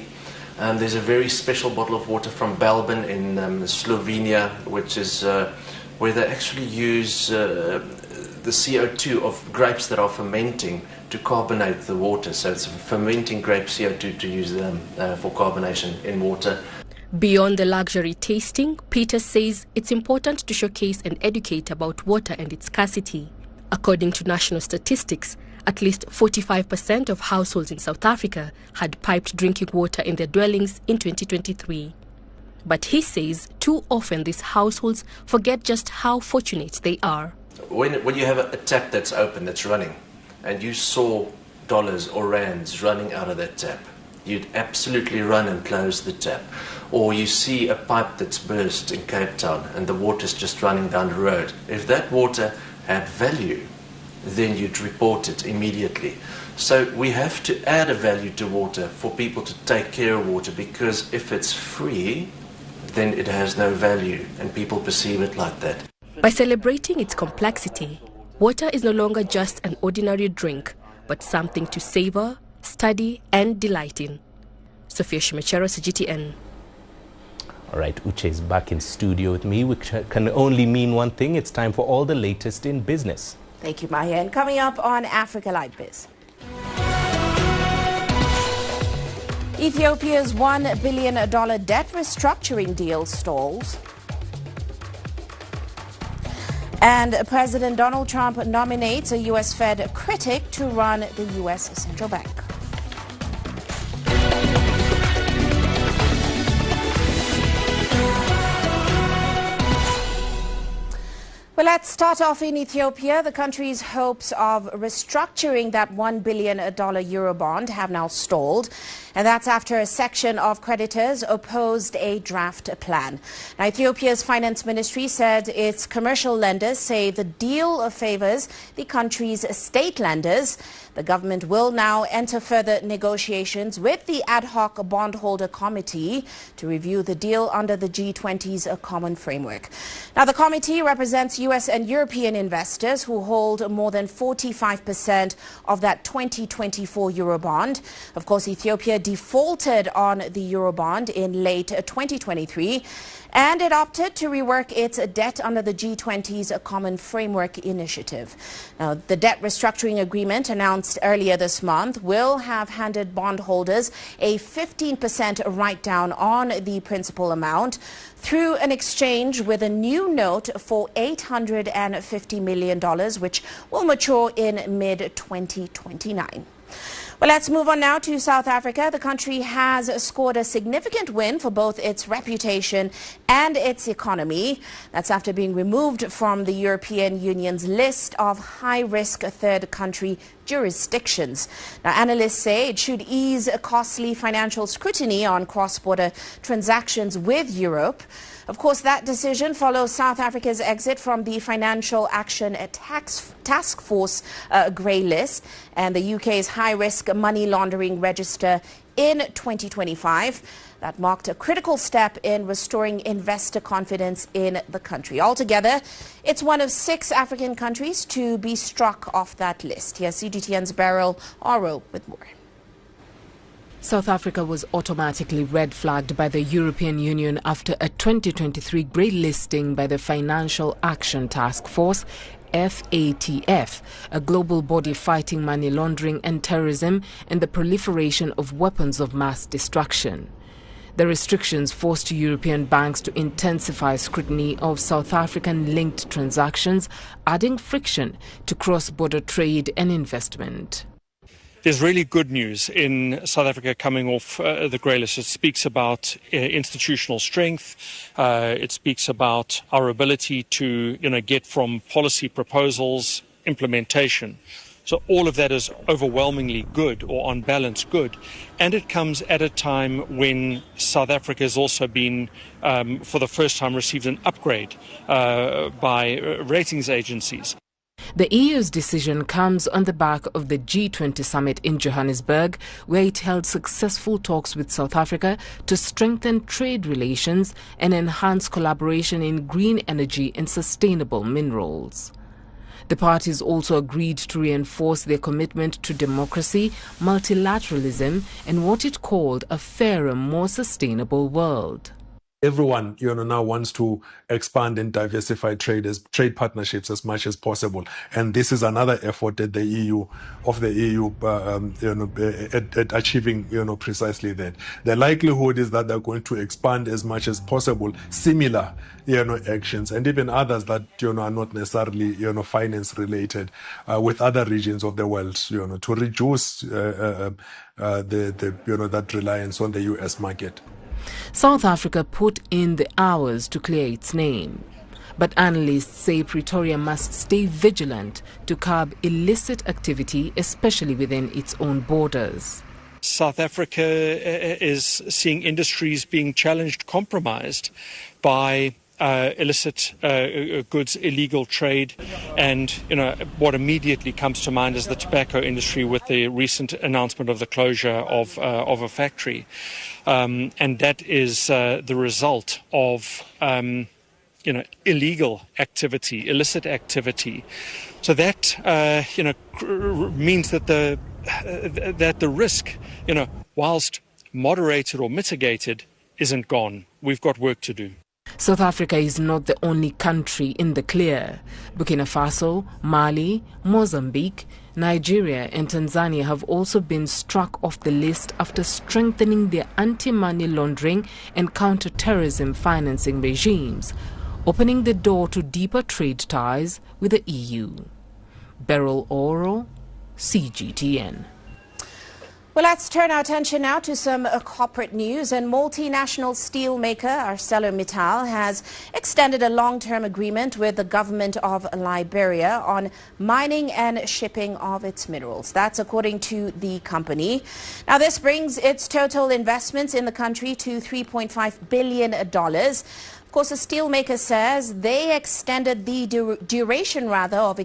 There's a very special bottle of water from Balban in Slovenia, which is where they actually use the CO2 of grapes that are fermenting to carbonate the water. So it's fermenting grape CO2 to use for carbonation in water. Beyond the luxury tasting, Peter says it's important to showcase and educate about water and its scarcity. According to national statistics, at least 45% of households in South Africa had piped drinking water in their dwellings in 2023. But he says too often these households forget just how fortunate they are. When you have a tap that's open, that's running, and you saw dollars or rands running out of that tap, you'd absolutely run and close the tap. Or you see a pipe that's burst in Cape Town and the water's just running down the road. If that water had value, then you'd report it immediately. So we have to add a value to water for people to take care of water, because if it's free, then it has no value and people perceive it like that. By celebrating its complexity, water is no longer just an ordinary drink, but something to savor, study and delight in. Sophia Shimachero, CGTN. All right, Uche is back in studio with me, which can only mean one thing. It's time for all the latest in business. Thank you, Mahia. And coming up on Africa Live Biz. Ethiopia's $1 billion debt restructuring deal stalls. And President Donald Trump nominates a U.S. Fed critic to run the U.S. Central Bank. Well, let's start off in Ethiopia. The country's hopes of restructuring that $1 billion Eurobond have now stalled. And that's after a section of creditors opposed a draft plan. Now, Ethiopia's finance ministry said its commercial lenders say the deal favors the country's state lenders. The government will now enter further negotiations with the ad hoc bondholder committee to review the deal under the G20's common framework. Now, the committee represents U.S. and European investors who hold more than 45% of that 2024 Eurobond. Of course, Ethiopia defaulted on the Eurobond in late 2023, and it opted to rework its debt under the G20's Common Framework Initiative. Now, the debt restructuring agreement announced earlier this month will have handed bondholders a 15% write-down on the principal amount through an exchange with a new note for $850 million, which will mature in mid-2029. Well, let's move on now to South Africa. The country has scored a significant win for both its reputation and its economy. That's after being removed from the European Union's list of high-risk third country jurisdictions. Now, analysts say it should ease costly financial scrutiny on cross-border transactions with Europe. Of course, that decision follows South Africa's exit from the Financial Action Task Force grey list and the UK's high-risk money laundering register in 2025. That marked a critical step in restoring investor confidence in the country. Altogether, it's one of 6 African countries to be struck off that list. Here's CGTN's Beryl Oro with more. South Africa was automatically red-flagged by the European Union after a 2023 grey listing by the Financial Action Task Force, FATF, a global body fighting money laundering and terrorism and the proliferation of weapons of mass destruction. The restrictions forced European banks to intensify scrutiny of South African-linked transactions, adding friction to cross-border trade and investment. There's really good news in South Africa coming off the grey list. It speaks about institutional strength. It speaks about our ability to, get from policy proposals, implementation. So all of that is overwhelmingly good, or on balance good. And it comes at a time when South Africa has also been, for the first time, received an upgrade by ratings agencies. The EU's decision comes on the back of the G20 summit in Johannesburg, where it held successful talks with South Africa to strengthen trade relations and enhance collaboration in green energy and sustainable minerals. The parties also agreed to reinforce their commitment to democracy, multilateralism, and what it called a fairer, more sustainable world. Everyone, now wants to expand and diversify trade partnerships as much as possible, and this is another effort that the EU at achieving, precisely that. The likelihood is that they're going to expand as much as possible similar, actions, and even others that are not necessarily finance related with other regions of the world, to reduce that reliance on the US market. South Africa put in the hours to clear its name. But analysts say Pretoria must stay vigilant to curb illicit activity, especially within its own borders. South Africa is seeing industries being challenged, compromised by illicit goods, illegal trade, and what immediately comes to mind is the tobacco industry with the recent announcement of the closure of a factory, and that is the result of illegal activity, illicit activity. So that means that the risk, whilst moderated or mitigated, isn't gone. We've got work to do. South Africa is not the only country in the clear. Burkina Faso, Mali, Mozambique, Nigeria and Tanzania have also been struck off the list after strengthening their anti-money laundering and counter-terrorism financing regimes, opening the door to deeper trade ties with the EU. Beryl Oro, CGTN. Well, let's turn our attention now to some corporate news. And multinational steelmaker ArcelorMittal has extended a long-term agreement with the government of Liberia on mining and shipping of its minerals. That's according to the company. Now, this brings its total investments in the country to $3.5 billion. Of course, the steelmaker says they extended the duration of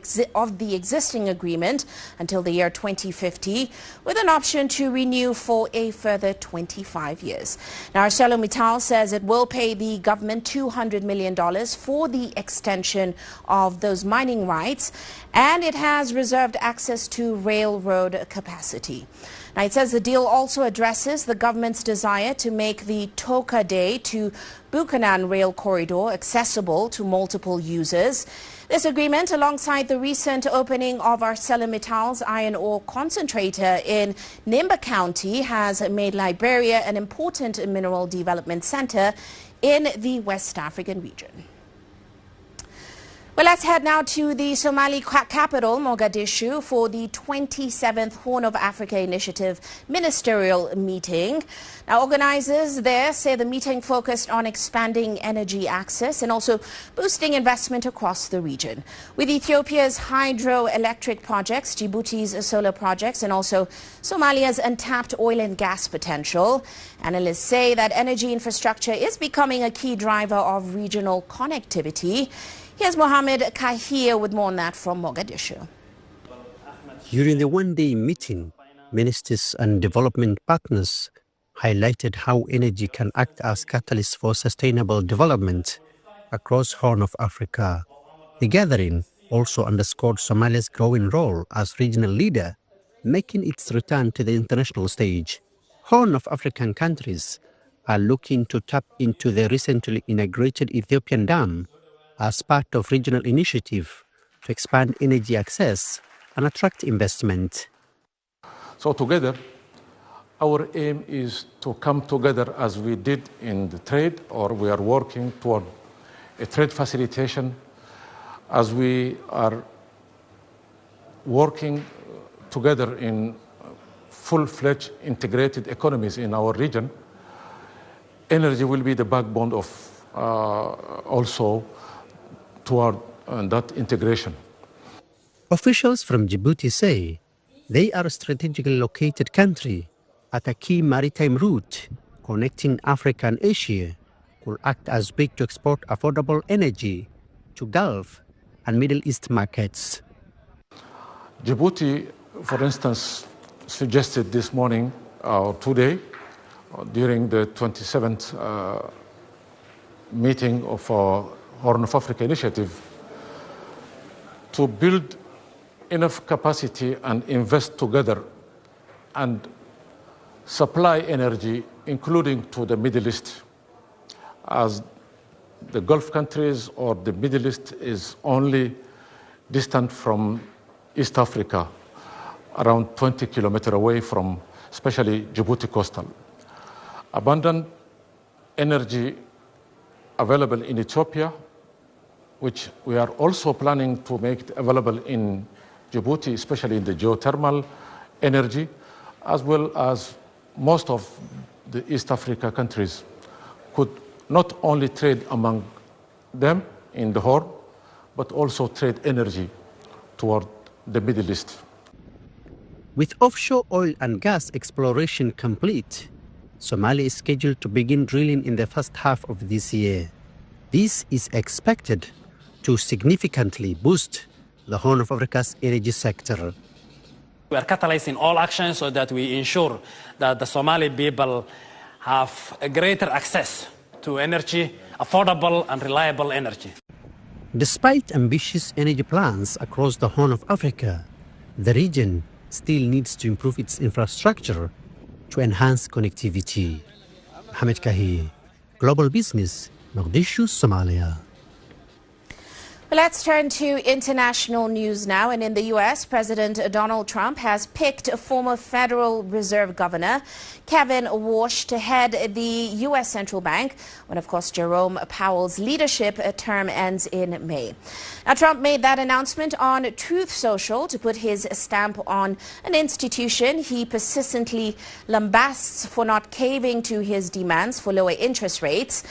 the existing agreement until the year 2050, with an option to renew for a further 25 years. Now, ArcelorMittal says it will pay the government $200 million for the extension of those mining rights, and it has reserved access to railroad capacity. Now, it says the deal also addresses the government's desire to make the Toka Day to Buchanan rail corridor accessible to multiple users. This agreement, alongside the recent opening of ArcelorMittal's iron ore concentrator in Nimba County, has made Liberia an important mineral development center in the West African region. Well, let's head now to the Somali capital, Mogadishu, for the 27th Horn of Africa Initiative ministerial meeting. Now, organizers there say the meeting focused on expanding energy access and also boosting investment across the region. With Ethiopia's hydroelectric projects, Djibouti's solar projects, and also Somalia's untapped oil and gas potential, analysts say that energy infrastructure is becoming a key driver of regional connectivity. Here's Mohammed Kahir with more on that from Mogadishu. During the one-day meeting, ministers and development partners highlighted how energy can act as catalyst for sustainable development across Horn of Africa. The gathering also underscored Somalia's growing role as regional leader, making its return to the international stage. Horn of African countries are looking to tap into the recently inaugurated Ethiopian dam as part of regional initiative to expand energy access and attract investment. So together, our aim is to come together as we did in the trade, or we are working toward a trade facilitation, as we are working together in full-fledged integrated economies in our region. Energy will be the backbone of also toward that integration. Officials from Djibouti say they are a strategically located country at a key maritime route connecting Africa and Asia, could act as big to export affordable energy to Gulf and Middle East markets. Djibouti, for instance, suggested this morning or today during the 27th meeting of our Horn of Africa Initiative to build enough capacity and invest together and supply energy, including to the Middle East. as the Gulf countries or the Middle East is only distant from East Africa, around 20 kilometers away from especially Djibouti coastal. Abundant energy available in Ethiopia, which we are also planning to make available in Djibouti, especially in the geothermal energy, as well as most of the East Africa countries could not only trade among them in the Horn, but also trade energy toward the Middle East. With offshore oil and gas exploration complete, Somalia is scheduled to begin drilling in the first half of this year. This is expected to significantly boost the Horn of Africa's energy sector. We are catalyzing all actions so that we ensure that the Somali people have a greater access to energy, affordable and reliable energy. Despite ambitious energy plans across the Horn of Africa, the region still needs to improve its infrastructure to enhance connectivity. Mohamed Kahir, Global Business, Mogadishu, Somalia. Let's turn to international news now. And in the U.S., President Donald Trump has picked former Federal Reserve Governor Kevin Warsh to head the U.S. Central Bank when, of course, Jerome Powell's leadership term ends in May. Now, Trump made that announcement on Truth Social to put his stamp on an institution he persistently lambasts for not caving to his demands for lower interest rates.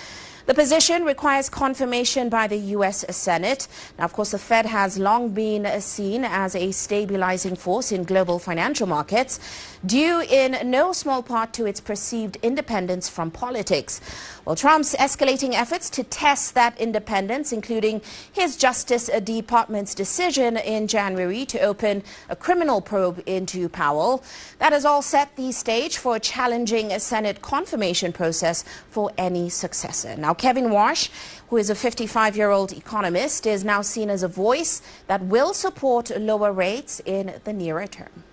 The position requires confirmation by the U.S. Senate. Now, of course, the Fed has long been seen as a stabilizing force in global financial markets, due in no small part to its perceived independence from politics. Well, Trump's escalating efforts to test that independence, including his Justice Department's decision in January to open a criminal probe into Powell, that has all set the stage for a challenging Senate confirmation process for any successor. Now, Kevin Warsh, who is a 55-year-old economist, is now seen as a voice that will support lower rates in the nearer term.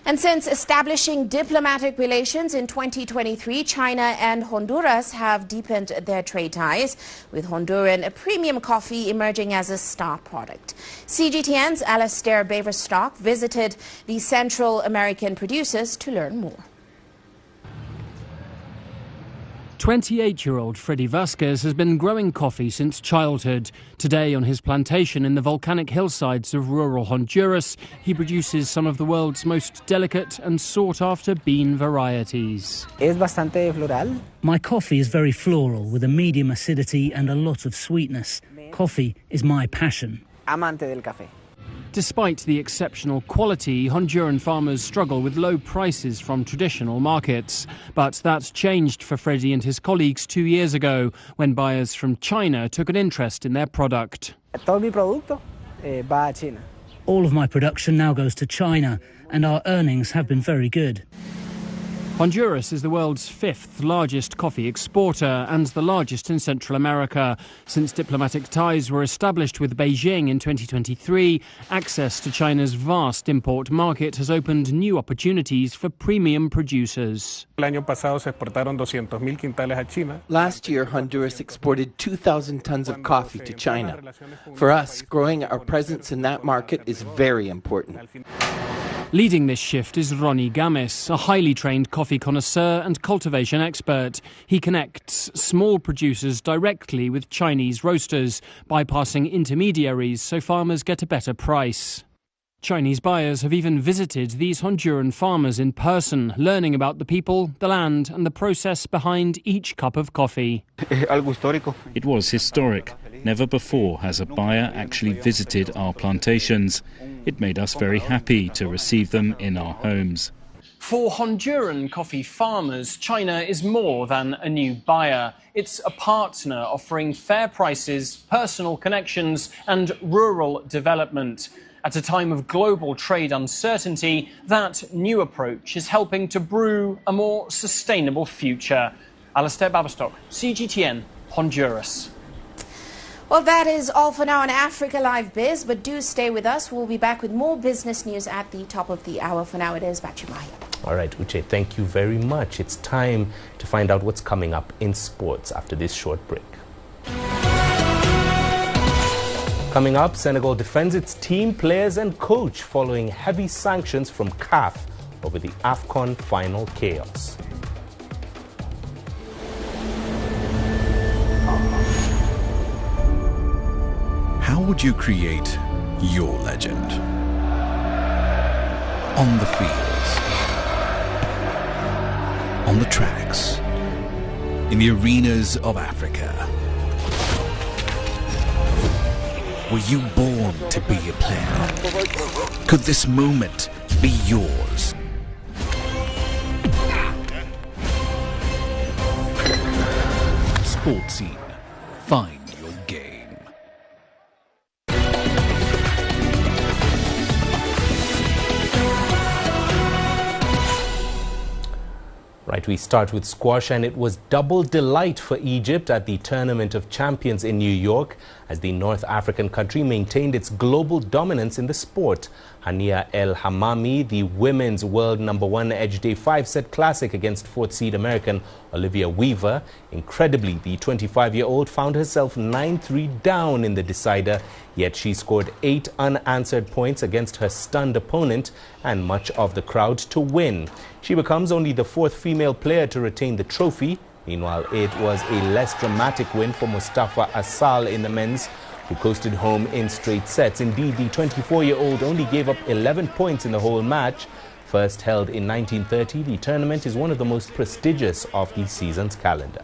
And since establishing diplomatic relations in 2023, China and Honduras have deepened their trade ties, with Honduran premium coffee emerging as a star product. CGTN's Alastair Baverstock visited the Central American producers to learn more. 28-year-old Freddy Vasquez has been growing coffee since childhood. Today, on his plantation in the volcanic hillsides of rural Honduras, he produces some of the world's most delicate and sought-after bean varieties. Es bastante floral. My coffee is very floral, with a medium acidity and a lot of sweetness. Coffee is my passion. Amante del café. Despite the exceptional quality, Honduran farmers struggle with low prices from traditional markets. But that's changed for Freddy and his colleagues 2 years ago, when buyers from China took an interest in their product. Todo mi producto va a China. All of my production now goes to China, and our earnings have been very good. Honduras is the world's 5th largest coffee exporter and the largest in Central America. Since diplomatic ties were established with Beijing in 2023, access to China's vast import market has opened new opportunities for premium producers. Last year, Honduras exported 2,000 tons of coffee to China. For us, growing our presence in that market is very important. Leading this shift is Ronnie Gamis, a highly trained coffee connoisseur and cultivation expert. He connects small producers directly with Chinese roasters, bypassing intermediaries so farmers get a better price. Chinese buyers have even visited these Honduran farmers in person, learning about the people, the land and the process behind each cup of coffee. It was historic. Never before has a buyer actually visited our plantations. It made us very happy to receive them in our homes. For Honduran coffee farmers, China is more than a new buyer. It's a partner offering fair prices, personal connections and rural development. At a time of global trade uncertainty, that new approach is helping to brew a more sustainable future. Alastair Baverstock, CGTN, Honduras. Well, that is all for now on Africa Live Biz, but do stay with us. We'll be back with more business news at the top of the hour. For now, it is back to Mahia. All right, Uche, thank you very much. It's time to find out what's coming up in sports after this short break. Coming up, Senegal defends its team, players and coach following heavy sanctions from CAF over the AFCON final chaos. How would you create your legend? On the fields, on the tracks, in the arenas of Africa. Were you born to be a player? Could this moment be yours? Sports Scene. Find your game. Right, we start with squash, and it was double delight for Egypt at the Tournament of Champions in New York as the North African country maintained its global dominance in the sport. Hania El Hamami, the women's world #1 edged a 5-set classic against 4th seed American Olivia Weaver. Incredibly, the 25-year-old found herself 9-3 down in the decider, yet she scored 8 unanswered points against her stunned opponent and much of the crowd to win. She becomes only the 4th female player to retain the trophy. Meanwhile, it was a less dramatic win for Mustafa Asal in the men's, who coasted home in straight sets. Indeed, the 24-year-old only gave up 11 points in the whole match. First held in 1930, the tournament is one of the most prestigious of the season's calendar.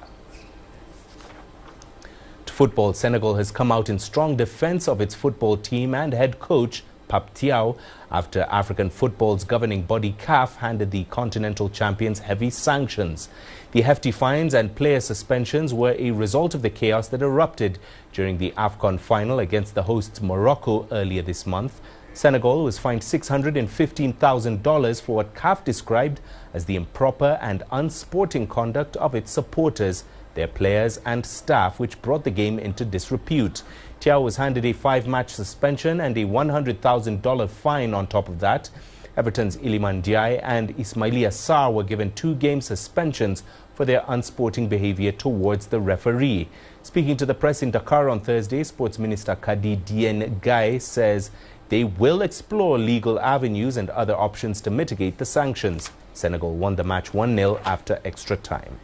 To football, Senegal has come out in strong defense of its football team and head coach Pap Thiaw after African football's governing body CAF handed the continental champions heavy sanctions. The hefty fines and player suspensions were a result of the chaos that erupted during the AFCON final against the hosts Morocco earlier this month. Senegal was fined $615,000 for what CAF described as the improper and unsporting conduct of its supporters, their players and staff, which brought the game into disrepute. Thiaw was handed a 5-match suspension and a $100,000 fine on top of that. Everton's Iliman Ndiaye and Ismailia Sarr were given 2-game suspensions for their unsporting behavior towards the referee. Speaking to the press in Dakar on Thursday, Sports Minister Kadi Diène Gaye says they will explore legal avenues and other options to mitigate the sanctions. Senegal won the match 1-0 after extra time.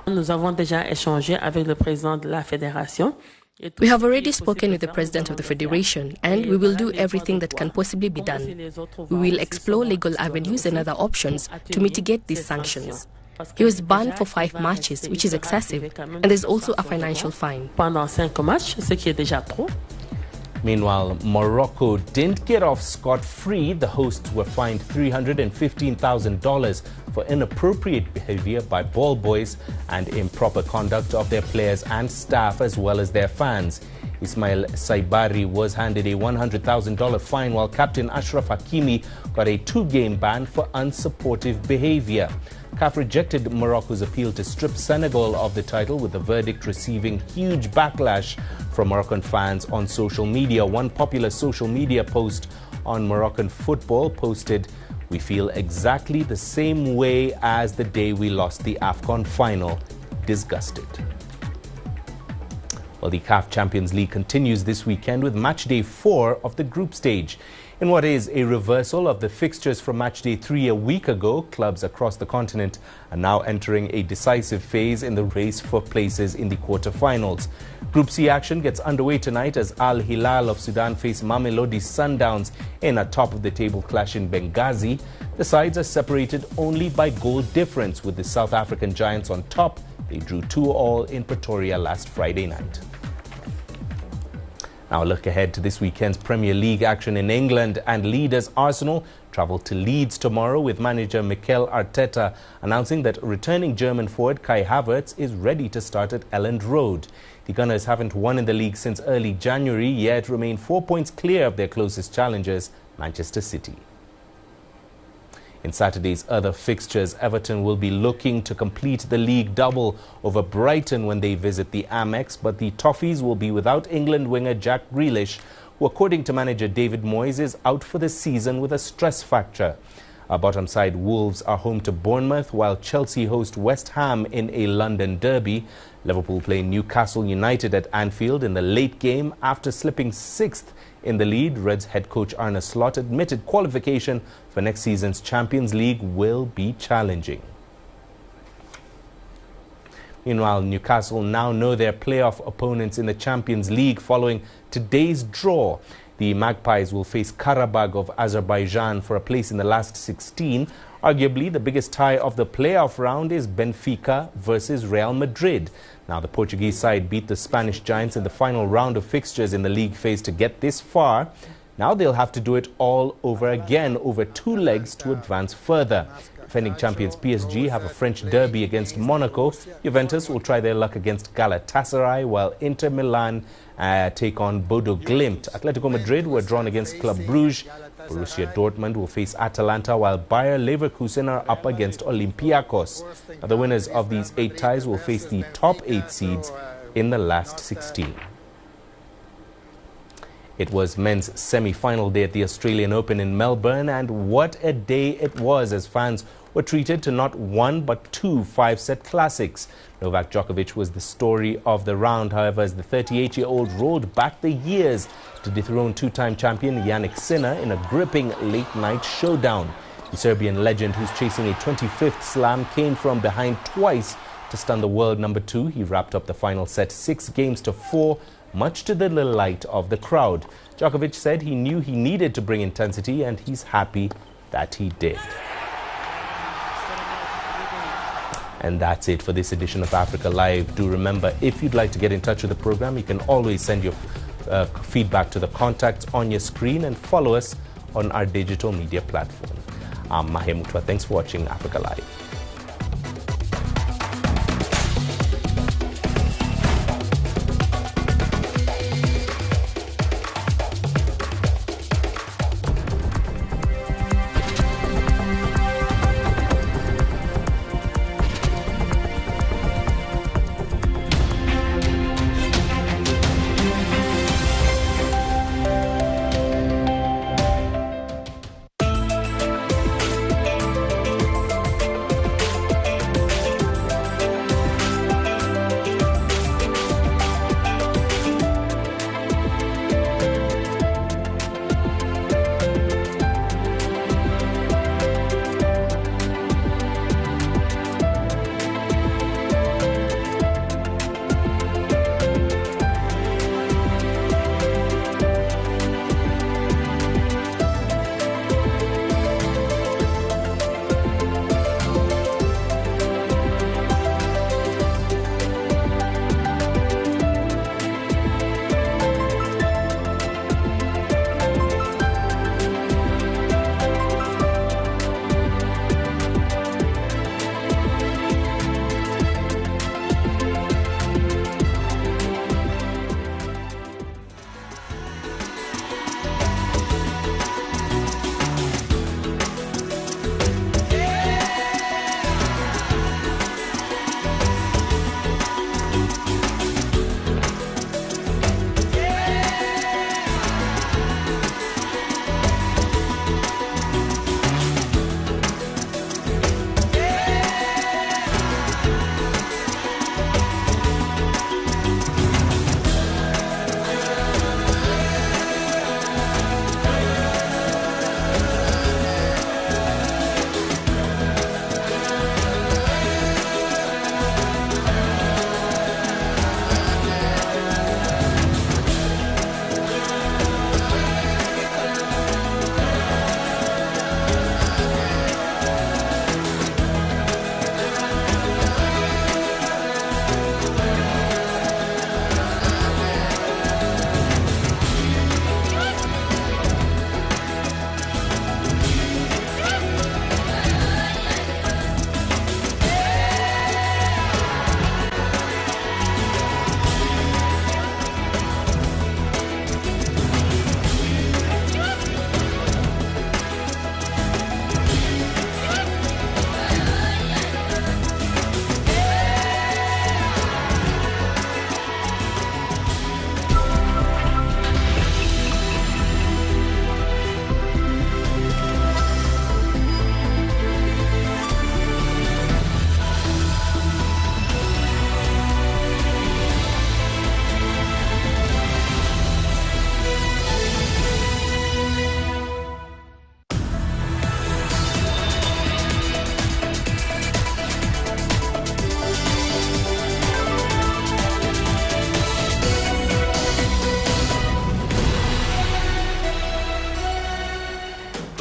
Nous avons déjà échangé avec le président de la fédération. We have already spoken with the President of the Federation, and we will do everything that can possibly be done. We will explore legal avenues and other options to mitigate these sanctions. He was banned for 5 matches, which is excessive, and there's also a financial fine. Meanwhile, Morocco didn't get off scot-free. The hosts were fined $315,000 for inappropriate behavior by ball boys and improper conduct of their players and staff, as well as their fans. Ismail Saibari was handed a $100,000 fine, while captain Ashraf Hakimi got a 2-game ban for unsupportive behavior. CAF rejected Morocco's appeal to strip Senegal of the title, with the verdict receiving huge backlash from Moroccan fans on social media. One popular social media post on Moroccan football posted, "We feel exactly the same way as the day we lost the AFCON final. Disgusted." Well, the CAF Champions League continues this weekend with match day 4 of the group stage. In what is a reversal of the fixtures from match day 3 a week ago, clubs across the continent are now entering a decisive phase in the race for places in the quarterfinals. Group C action gets underway tonight as Al Hilal of Sudan face Mamelodi Sundowns in a top-of-the-table clash in Benghazi. The sides are separated only by goal difference, with the South African Giants on top. They drew 2-2 in Pretoria last Friday night. Now a look ahead to this weekend's Premier League action in England, and leaders Arsenal travel to Leeds tomorrow, with manager Mikel Arteta announcing that returning German forward Kai Havertz is ready to start at Elland Road. The Gunners haven't won in the league since early January, yet remain 4 points clear of their closest challengers, Manchester City. In Saturday's other fixtures, Everton will be looking to complete the league double over Brighton when they visit the Amex, but the Toffees will be without England winger Jack Grealish, who, according to manager David Moyes, is out for the season with a stress fracture. Bottom side Wolves are home to Bournemouth, while Chelsea host West Ham in a London derby. Liverpool play Newcastle United at Anfield in the late game after slipping 6th in the lead. Reds head coach Arne Slot admitted qualification for next season's Champions League will be challenging. Meanwhile, Newcastle now know their playoff opponents in the Champions League following today's draw. The Magpies will face Karabakh of Azerbaijan for a place in the last 16. Arguably, the biggest tie of the playoff round is Benfica versus Real Madrid. Now, the Portuguese side beat the Spanish giants in the final round of fixtures in the league phase to get this far. Now they'll have to do it all over again over 2 legs to advance further. Defending champions PSG have a French derby against Monaco. Juventus will try their luck against Galatasaray, while Inter Milan take on Bodo Glimt. Atletico Madrid were drawn against Club Brugge. Borussia Dortmund will face Atalanta, while Bayer Leverkusen are up against Olympiacos. Now, the winners of these 8 ties will face the top 8 seeds in the last 16. It was men's semi-final day at the Australian Open in Melbourne, and what a day it was as fans were treated to not 1 but 2 5-set classics. Novak Djokovic was the story of the round, however, as the 38-year-old rolled back the years to dethrone 2-time champion Jannik Sinner in a gripping late-night showdown. The Serbian legend, who's chasing a 25th slam, came from behind twice to stun the world number 2. He wrapped up the final set 6-4, much to the delight of the crowd. Djokovic said he knew he needed to bring intensity, and he's happy that he did. And that's it for this edition of Africa Live. Do remember, if you'd like to get in touch with the program, you can always send your feedback to the contacts on your screen and follow us on our digital media platform. I'm Mahia Mutua. Thanks for watching Africa Live.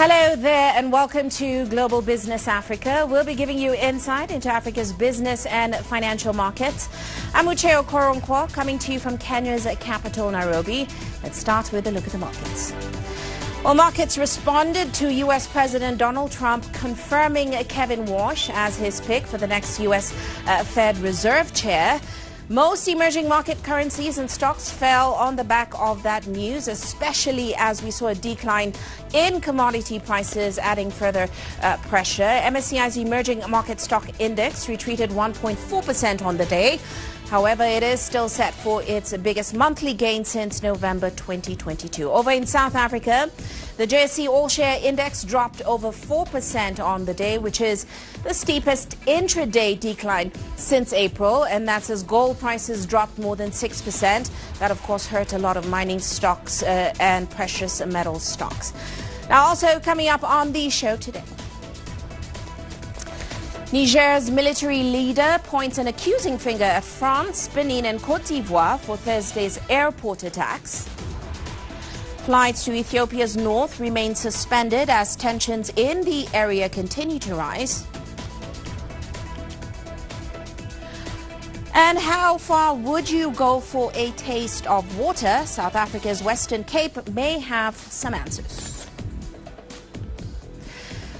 Hello there and welcome to Global Business Africa. We'll be giving you insight into Africa's business and financial markets. I'm Mutua Koronkwo, coming to you from Kenya's capital, Nairobi. Let's start with a look at the markets. Well, markets responded to U.S. President Donald Trump confirming Kevin Walsh as his pick for the next U.S. Fed Reserve chair. Most emerging market currencies and stocks fell on the back of that news, especially as we saw a decline in commodity prices, adding further pressure. MSCI's emerging market stock index retreated 1.4% on the day. However, it is still set for its biggest monthly gain since November 2022. Over in South Africa, the JSE All-Share Index dropped over 4% on the day, which is the steepest intraday decline since April, and that's as gold prices dropped more than 6%. That, of course, hurt a lot of mining stocks and precious metal stocks. Now, also coming up on the show today, Niger's military leader points an accusing finger at France, Benin and Cote d'Ivoire for Thursday's airport attacks. Flights to Ethiopia's north remain suspended as tensions in the area continue to rise. And how far would you go for a taste of water? South Africa's Western Cape may have some answers.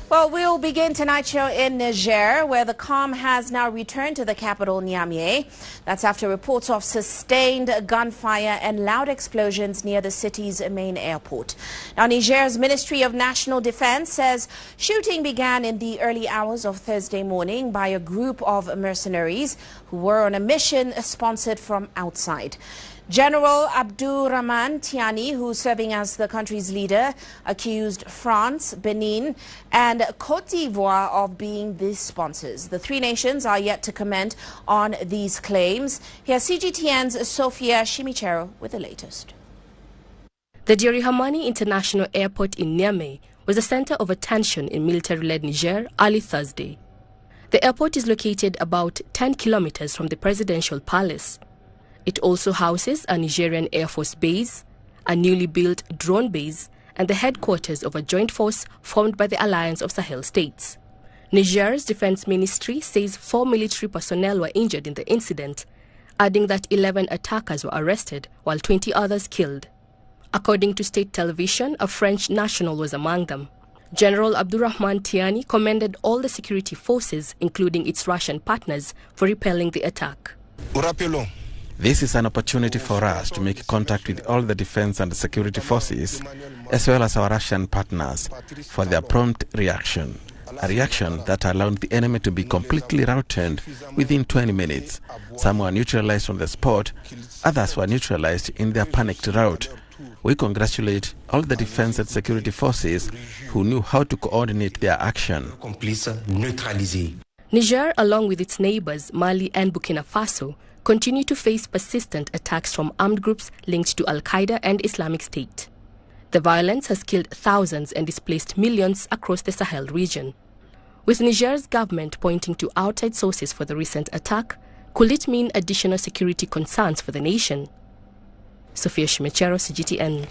Well, we'll begin tonight's show in Niger, where the calm has now returned to the capital, Niamey. That's after reports of sustained gunfire and loud explosions near the city's main airport. Now, Niger's Ministry of National Defense says shooting began in the early hours of Thursday morning by a group of mercenaries who were on a mission sponsored from outside. General Abdurrahman Tiani, who's serving as the country's leader, accused France, Benin and Cote d'Ivoire of being the sponsors. The three nations are yet to comment on these claims. Here's CGTN's Sophia Shimichero with the latest. The Diori Hamani International Airport in Niamey was the center of attention in military-led Niger early Thursday. The airport is located about 10 kilometers from the presidential palace. It also houses a Nigerian Air Force base, a newly built drone base, and the headquarters of a joint force formed by the Alliance of Sahel States. Niger's Defense Ministry says 4 military personnel were injured in the incident, adding that 11 attackers were arrested while 20 others killed. According to state television, a French national was among them. General Abdurrahman Tiani commended all the security forces, including its Russian partners, for repelling the attack. This is an opportunity for us to make contact with all the defense and security forces, as well as our Russian partners, for their prompt reaction. A reaction that allowed the enemy to be completely routed within 20 minutes. Some were neutralized on the spot, others were neutralized in their panicked rout. We congratulate all the defense and security forces who knew how to coordinate their action. Niger, along with its neighbors Mali and Burkina Faso, continue to face persistent attacks from armed groups linked to Al-Qaeda and Islamic State. The violence has killed thousands and displaced millions across the Sahel region. With Niger's government pointing to outside sources for the recent attack, could it mean additional security concerns for the nation? Sophia Shimichero, CGTN.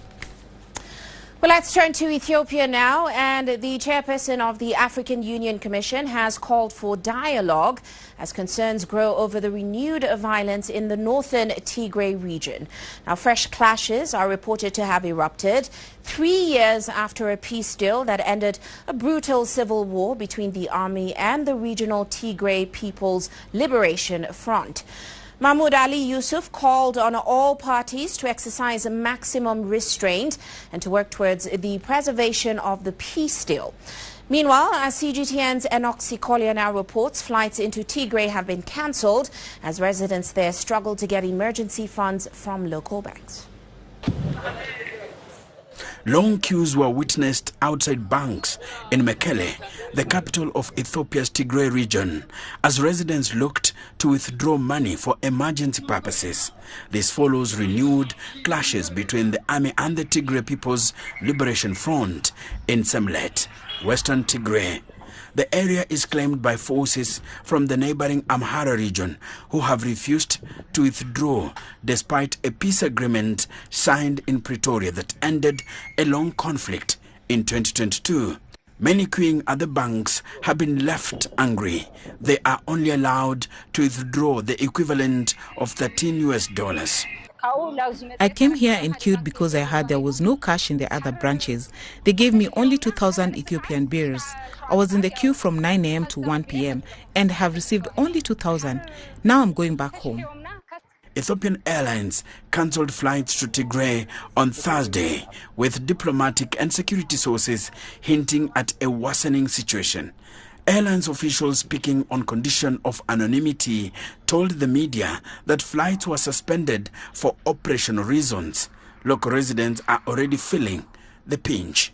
Well, let's turn to Ethiopia now, and the chairperson of the African Union Commission has called for dialogue as concerns grow over the renewed violence in the northern Tigray region. Now, fresh clashes are reported to have erupted 3 years after a peace deal that ended a brutal civil war between the army and the regional Tigray People's Liberation Front. Mahmoud Ali Yusuf called on all parties to exercise maximum restraint and to work towards the preservation of the peace deal. Meanwhile, as CGTN's Enoch Sikolia now reports, flights into Tigray have been cancelled as residents there struggle to get emergency funds from local banks. Long queues were witnessed outside banks in Mekelle, the capital of Ethiopia's Tigray region, as residents looked to withdraw money for emergency purposes. This follows renewed clashes between the army and the Tigray People's Liberation Front in Semlet, western Tigray. The area is claimed by forces from the neighboring Amhara region, who have refused to withdraw despite a peace agreement signed in Pretoria that ended a long conflict in 2022. Many queuing at the banks have been left angry. They are only allowed to withdraw the equivalent of $13. I came here and queued because I heard there was no cash in the other branches. They gave me only 2,000 Ethiopian birrs. I was in the queue from 9 a.m. to 1 p.m. and have received only 2,000. Now I'm going back home. Ethiopian Airlines cancelled flights to Tigray on Thursday, with diplomatic and security sources hinting at a worsening situation. Airlines officials speaking on condition of anonymity told the media that flights were suspended for operational reasons. Local residents are already feeling the pinch.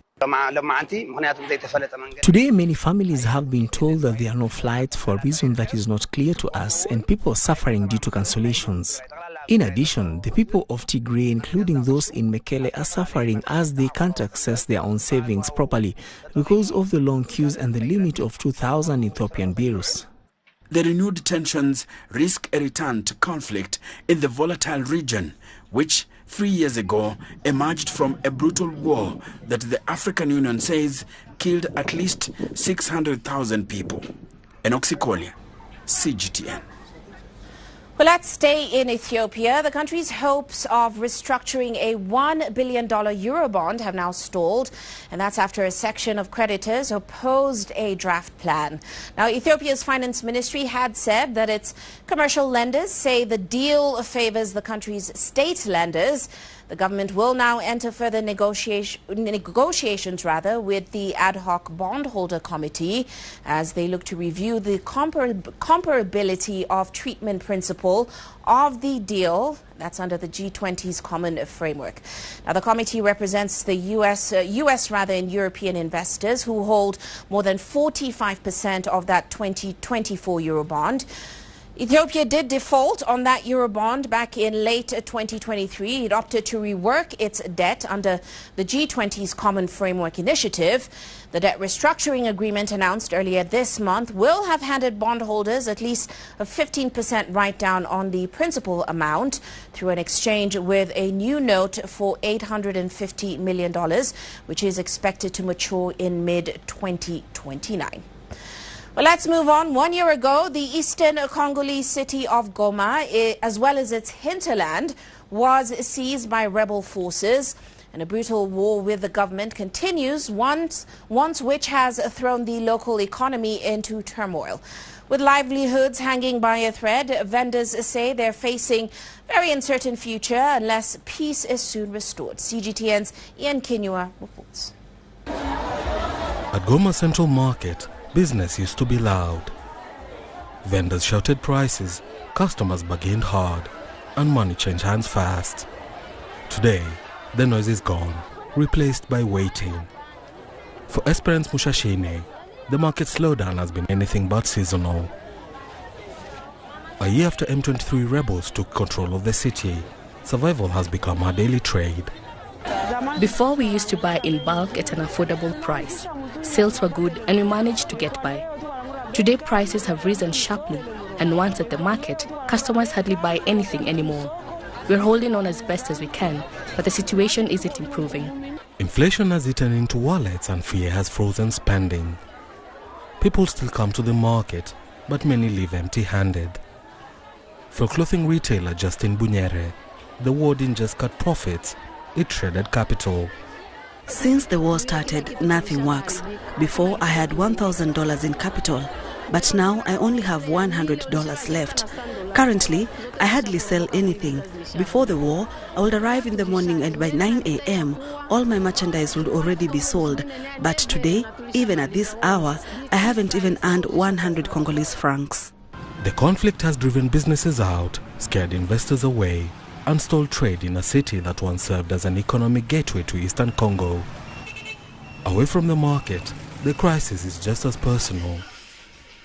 Today, many families have been told that there are no flights for a reason that is not clear to us, and people are suffering due to cancellations. In addition, the people of Tigray, including those in Mekelle, are suffering as they can't access their own savings properly because of the long queues and the limit of 2,000 Ethiopian birrs. The renewed tensions risk a return to conflict in the volatile region, which 3 years ago emerged from a brutal war that the African Union says killed at least 600,000 people. Enoxikolia, CGTN. Well, let's stay in Ethiopia. The country's hopes of restructuring a $1 billion Eurobond have now stalled, and that's after a section of creditors opposed a draft plan. Now, Ethiopia's finance ministry had said that its commercial lenders say the deal favors the country's state lenders. The government will now enter further negotiations with the ad hoc bondholder committee as they look to review the comparability of treatment principle of the deal. That's under the G20's common framework. Now, the committee represents the US and European investors who hold more than 45% of that 2024 Eurobond. Ethiopia did default on that Eurobond back in late 2023. It opted to rework its debt under the G20's Common Framework Initiative. The debt restructuring agreement announced earlier this month will have handed bondholders at least a 15% write-down on the principal amount through an exchange with a new note for $850 million, which is expected to mature in mid-2029. Well, let's move on. 1 year ago, the eastern Congolese city of Goma, as well as its hinterland, was seized by rebel forces. And a brutal war with the government continues, once which has thrown the local economy into turmoil. With livelihoods hanging by a thread, vendors say they're facing a very uncertain future unless peace is soon restored. CGTN's Ian Kinua reports. At Goma Central Market, business used to be loud. Vendors shouted prices, customers bargained hard, and money changed hands fast. Today, the noise is gone, replaced by waiting. For Esperance Mushashine, the market slowdown has been anything but seasonal. A year after M23 rebels took control of the city, survival has become our daily trade. Before, we used to buy in bulk at an affordable price. Sales were good and we managed to get by. Today, prices have risen sharply, and once at the market, customers hardly buy anything anymore. We're holding on as best as we can, but the situation isn't improving. Inflation has eaten into wallets and fear has frozen spending. People still come to the market, but many leave empty-handed. For clothing retailer Justin Bunyere, the war didn't just cut profits, it shredded capital. Since the war started, nothing works. Before, I had $1,000 in capital, but now I only have $100 left. Currently, I hardly sell anything. Before the war, I would arrive in the morning and by 9 a.m., all my merchandise would already be sold. But today, even at this hour, I haven't even earned 100 Congolese francs. The conflict has driven businesses out, scared investors away, and stalled trade in a city that once served as an economic gateway to Eastern Congo. Away from the market, the crisis is just as personal.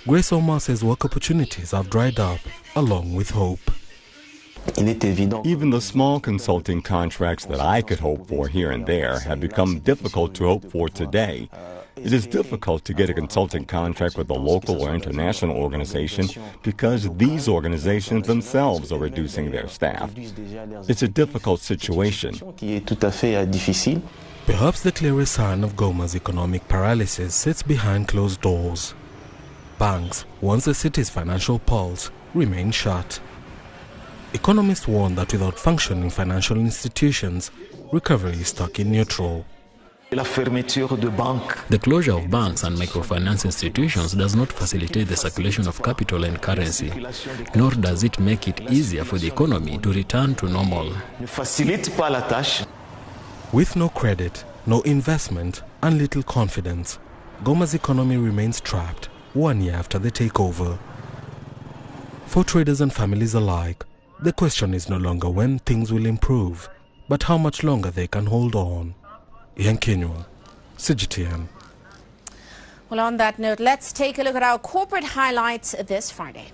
Grace Omar says work opportunities have dried up, along with hope. Even the small consulting contracts that I could hope for here and there have become difficult to hope for today. It is difficult to get a consulting contract with a local or international organization because these organizations themselves are reducing their staff. It's a difficult situation. Perhaps the clearest sign of Goma's economic paralysis sits behind closed doors. Banks, once the city's financial pulse, remain shut. Economists warn that without functioning financial institutions, recovery is stuck in neutral. The closure of banks and microfinance institutions does not facilitate the circulation of capital and currency, nor does it make it easier for the economy to return to normal. With no credit, no investment, and little confidence, Goma's economy remains trapped 1 year after the takeover. For traders and families alike, the question is no longer when things will improve, but how much longer they can hold on. Ian Kinywa, CGTN. Well, on that note, let's take a look at our corporate highlights this Friday.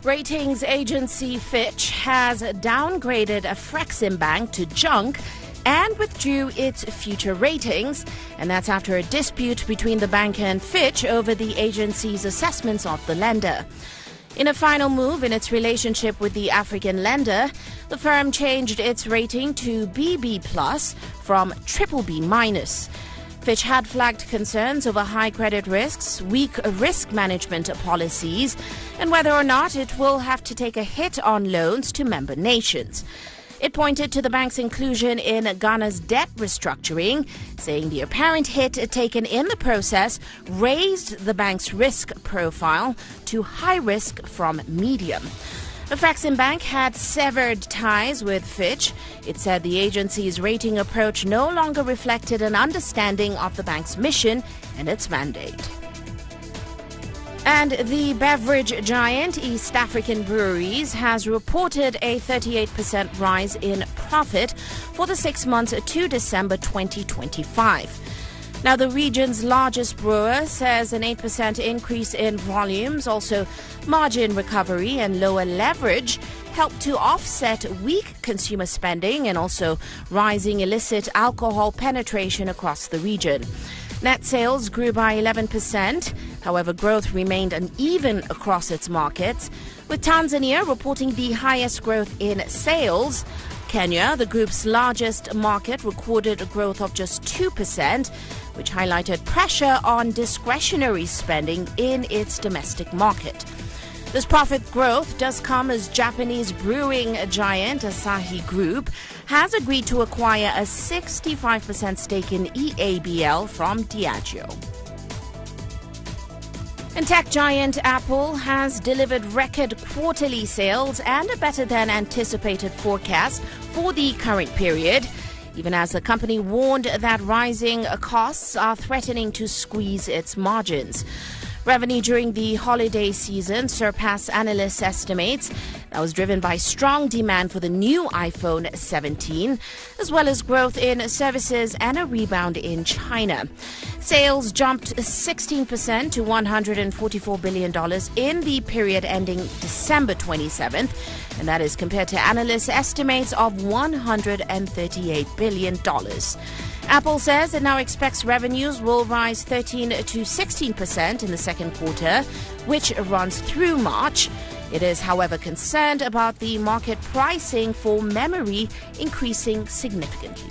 Ratings agency Fitch has downgraded Afrexim Bank to junk and withdrew its future ratings, and that's after a dispute between the bank and Fitch over the agency's assessments of the lender. In a final move in its relationship with the African lender, the firm changed its rating to BB+ from BBB-. Fitch had flagged concerns over high credit risks, weak risk management policies, and whether or not it will have to take a hit on loans to member nations. It pointed to the bank's inclusion in Ghana's debt restructuring, saying the apparent hit taken in the process raised the bank's risk profile to high risk from medium. Afrexim Bank had severed ties with Fitch. It said the agency's rating approach no longer reflected an understanding of the bank's mission and its mandate. And the beverage giant East African Breweries has reported a 38% rise in profit for the 6 months to December 2025. Now, the region's largest brewer says an 8% increase in volumes, also margin recovery and lower leverage helped to offset weak consumer spending and also rising illicit alcohol penetration across the region. Net sales grew by 11%. However, growth remained uneven across its markets, with Tanzania reporting the highest growth in sales. Kenya, the group's largest market, recorded a growth of just 2%, which highlighted pressure on discretionary spending in its domestic market. This profit growth does come as Japanese brewing giant Asahi Group has agreed to acquire a 65% stake in EABL from Diageo. And tech giant Apple has delivered record quarterly sales and a better than anticipated forecast for the current period, even as the company warned that rising costs are threatening to squeeze its margins. Revenue during the holiday season surpassed analysts' estimates. That was driven by strong demand for the new iPhone 17, as well as growth in services and a rebound in China. Sales jumped 16% to $144 billion in the period ending December 27th, and that is compared to analysts' estimates of $138 billion. Apple says it now expects revenues will rise 13 to 16% in the second quarter, which runs through March. It is, however, concerned about the market pricing for memory increasing significantly.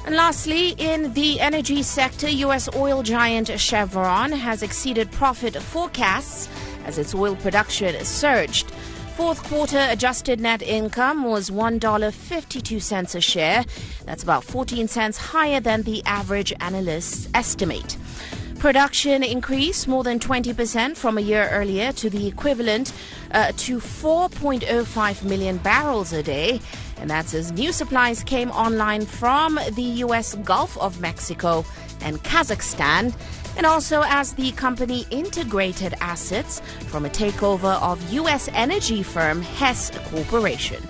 And lastly, in the energy sector, U.S. oil giant Chevron has exceeded profit forecasts as its oil production surged. Fourth quarter adjusted net income was $1.52 a share. That's about 14 cents higher than the average analyst's estimate. Production increased more than 20% from a year earlier to the equivalent to 4.05 million barrels a day. And that's as new supplies came online from the U.S. Gulf of Mexico and Kazakhstan, and also as the company integrated assets from a takeover of U.S. energy firm Hess Corporation.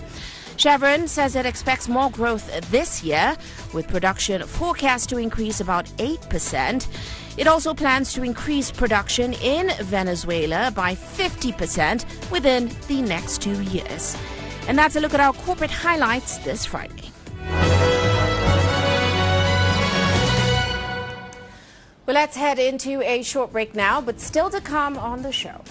Chevron says it expects more growth this year, with production forecast to increase about 8%. It also plans to increase production in Venezuela by 50% within the next 2 years. And that's a look at our corporate highlights this Friday. Well, let's head into a short break now, but still to come on the show.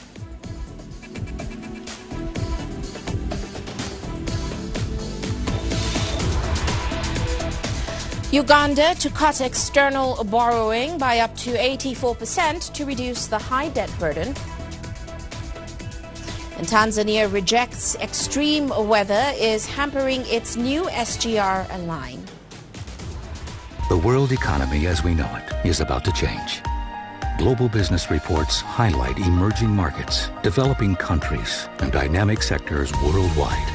Uganda to cut external borrowing by up to 84% to reduce the high debt burden. And Tanzania rejects extreme weather is hampering its new SGR line. The world economy as we know it is about to change. Global business reports highlight emerging markets, developing countries, and dynamic sectors worldwide.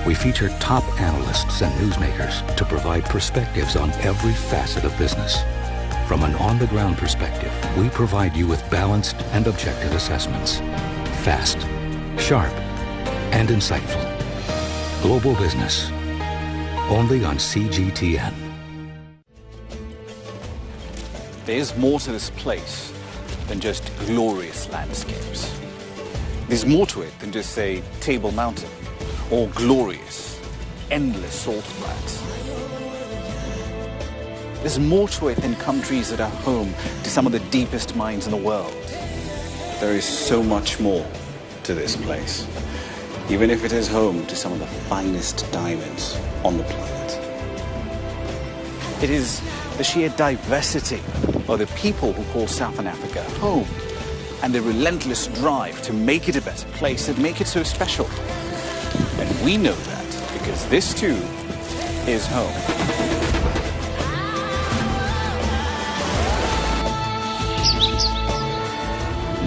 We feature top analysts and newsmakers to provide perspectives on every facet of business. From an on-the-ground perspective, we provide you with balanced and objective assessments. Fast, sharp, and insightful. Global business. Only on CGTN. There's more to this place than just glorious landscapes. There's more to it than just, say, Table Mountain or glorious, endless salt flats. There's more to it than countries that are home to some of the deepest mines in the world. There is so much more to this place, even if it is home to some of the finest diamonds on the planet. It is the sheer diversity of the people who call Southern Africa home and the relentless drive to make it a better place that make it so special. And we know that because this too is home.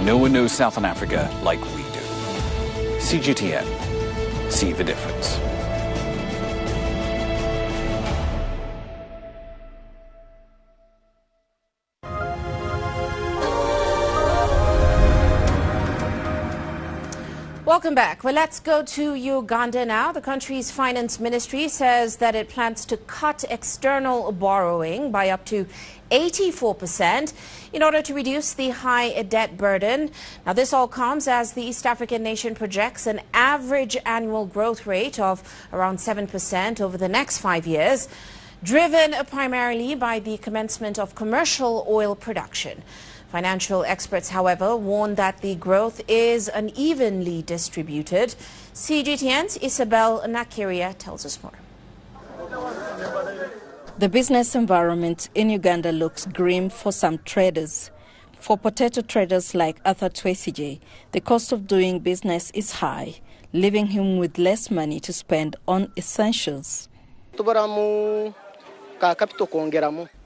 No one knows Southern Africa like we do. CGTN. See the difference. Welcome back. Well, let's go to Uganda now. The country's finance ministry says that it plans to cut external borrowing by up to 84% in order to reduce the high debt burden. Now, this all comes as the East African nation projects an average annual growth rate of around 7% over the next 5 years, driven primarily by the commencement of commercial oil production. Financial experts, however, warn that the growth is unevenly distributed. CGTN's Isabel Nakiria tells us more. The business environment in Uganda looks grim for some traders. For potato traders like Arthur Twesige, the cost of doing business is high, leaving him with less money to spend on essentials.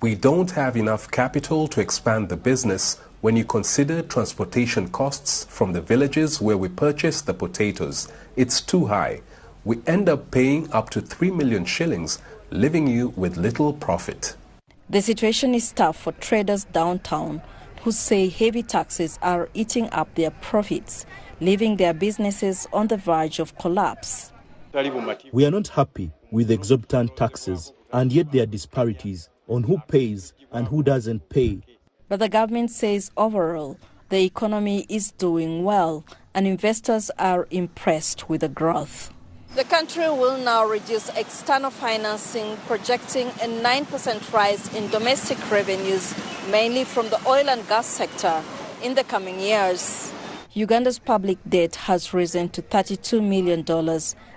We don't have enough capital to expand the business when you consider transportation costs from the villages where we purchase the potatoes. It's too high. We end up paying up to 3 million shillings, leaving you with little profit. The situation is tough for traders downtown who say heavy taxes are eating up their profits, leaving their businesses on the verge of collapse. We are not happy with exorbitant taxes, and yet there are disparities on who pays and who doesn't pay. But the government says overall the economy is doing well and investors are impressed with the growth. The country will now reduce external financing, projecting a 9% rise in domestic revenues, mainly from the oil and gas sector, in the coming years. Uganda's public debt has risen to $32 million,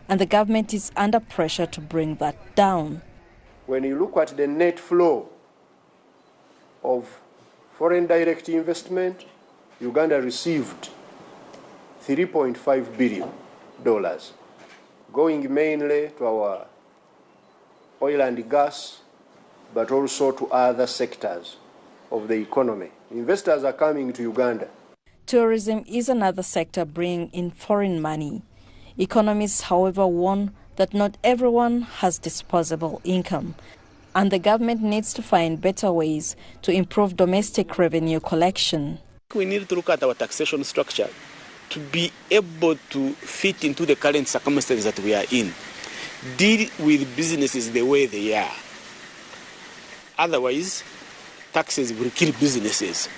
and the government is under pressure to bring that down. When you look at the net flow of foreign direct investment, Uganda received $3.5 billion, going mainly to our oil and gas, but also to other sectors of the economy. Investors are coming to Uganda. Tourism is another sector bringing in foreign money. Economists, however, warn that not everyone has disposable income, and the government needs to find better ways to improve domestic revenue collection. We need to look at our taxation structure to be able to fit into the current circumstances that we are in. Deal with businesses the way they are. Otherwise, taxes will kill businesses.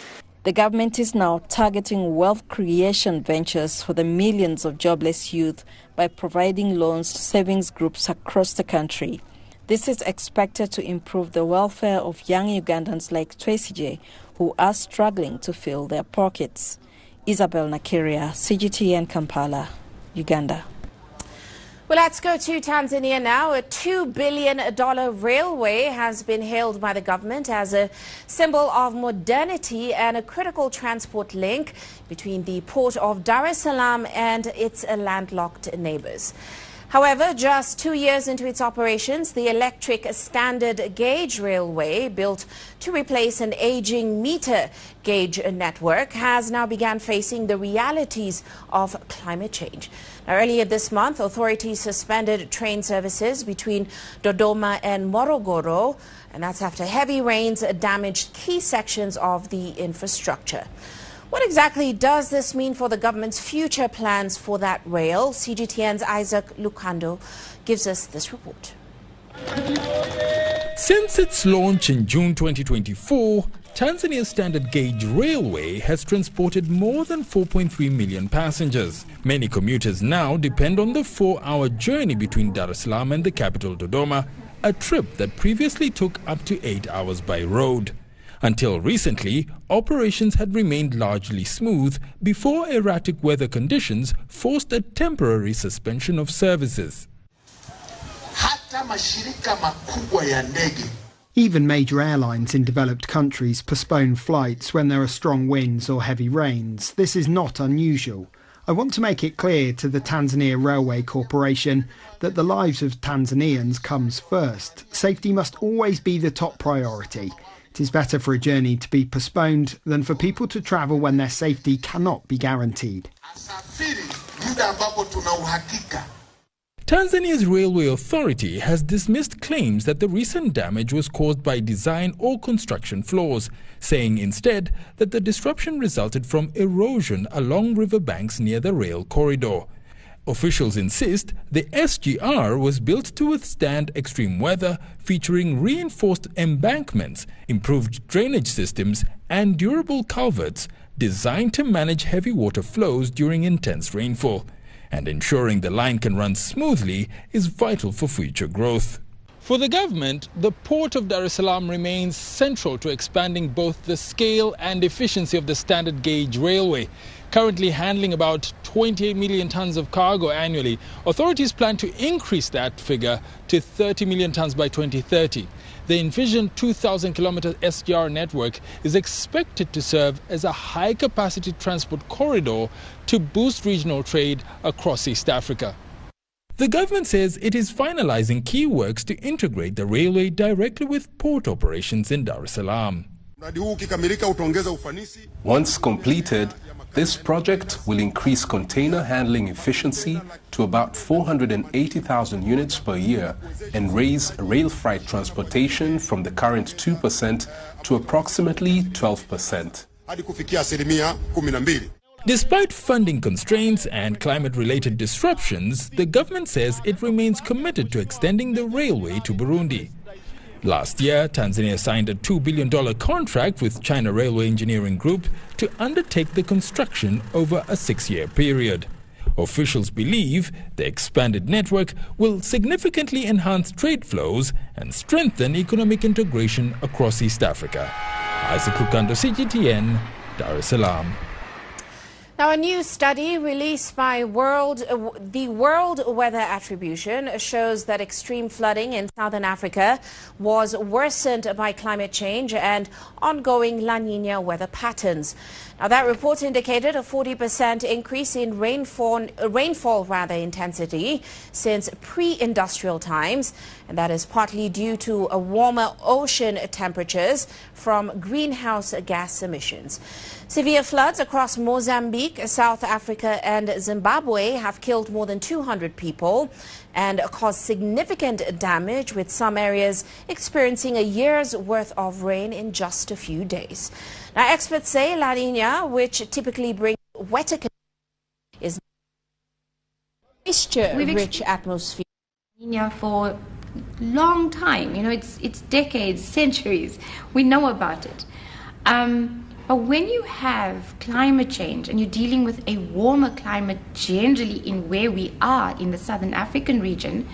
The government is now targeting wealth creation ventures for the millions of jobless youth by providing loans to savings groups across the country. This is expected to improve the welfare of young Ugandans like Twesige, who are struggling to fill their pockets. Isabel Nakiria, CGTN Kampala, Uganda. Well, let's go to Tanzania now. A $2 billion railway has been hailed by the government as a symbol of modernity and a critical transport link between the port of Dar es Salaam and its landlocked neighbors. However, just 2 years into its operations, the electric standard gauge railway, built to replace an aging meter gauge network, has now begun facing the realities of climate change. Now, earlier this month, authorities suspended train services between Dodoma and Morogoro, and that's after heavy rains damaged key sections of the infrastructure. What exactly does this mean for the government's future plans for that rail? CGTN's Isaac Lukando gives us this report. Since its launch in June 2024, Tanzania's standard gauge railway has transported more than 4.3 million passengers. Many commuters now depend on the 4-hour journey between Dar es Salaam and the capital Dodoma, a trip that previously took up to 8 hours by road. Until recently, operations had remained largely smooth before erratic weather conditions forced a temporary suspension of services. Even major airlines in developed countries postpone flights when there are strong winds or heavy rains. This is not unusual. I want to make it clear to the Tanzania Railway Corporation that the lives of Tanzanians comes first. Safety must always be the top priority. It is better for a journey to be postponed than for people to travel when their safety cannot be guaranteed. Tanzania's Railway Authority has dismissed claims that the recent damage was caused by design or construction flaws, saying instead that the disruption resulted from erosion along riverbanks near the rail corridor. Officials insist the SGR was built to withstand extreme weather, featuring reinforced embankments, improved drainage systems, and durable culverts designed to manage heavy water flows during intense rainfall. And ensuring the line can run smoothly is vital for future growth. For the government, the port of Dar es Salaam remains central to expanding both the scale and efficiency of the standard gauge railway. Currently handling about 28 million tons of cargo annually, authorities plan to increase that figure to 30 million tons by 2030. The envisioned 2,000-kilometer SGR network is expected to serve as a high-capacity transport corridor to boost regional trade across East Africa. The government says it is finalizing key works to integrate the railway directly with port operations in Dar es Salaam. Once completed, this project will increase container handling efficiency to about 480,000 units per year and raise rail freight transportation from the current 2% to approximately 12%. Despite funding constraints and climate-related disruptions, the government says it remains committed to extending the railway to Burundi. Last year, Tanzania signed a $2 billion contract with China Railway Engineering Group to undertake the construction over a 6-year period. Officials believe the expanded network will significantly enhance trade flows and strengthen economic integration across East Africa. Isaac Lukando, CGTN, Dar es Salaam. Now, a new study released by the World Weather Attribution shows that extreme flooding in southern Africa was worsened by climate change and ongoing La Niña weather patterns. Now, that report indicated a 40% increase in rainfall intensity since pre-industrial times, and that is partly due to a warmer ocean temperatures from greenhouse gas emissions. Severe floods across Mozambique, South Africa and Zimbabwe have killed more than 200 people and caused significant damage, with some areas experiencing a year's worth of rain in just a few days. Now, experts say La Niña, which typically brings wetter conditions, is moisture-rich atmosphere. La Niña for a long time, it's decades, centuries. We know about it. But when you have climate change and you're dealing with a warmer climate generally in where we are in the southern African region,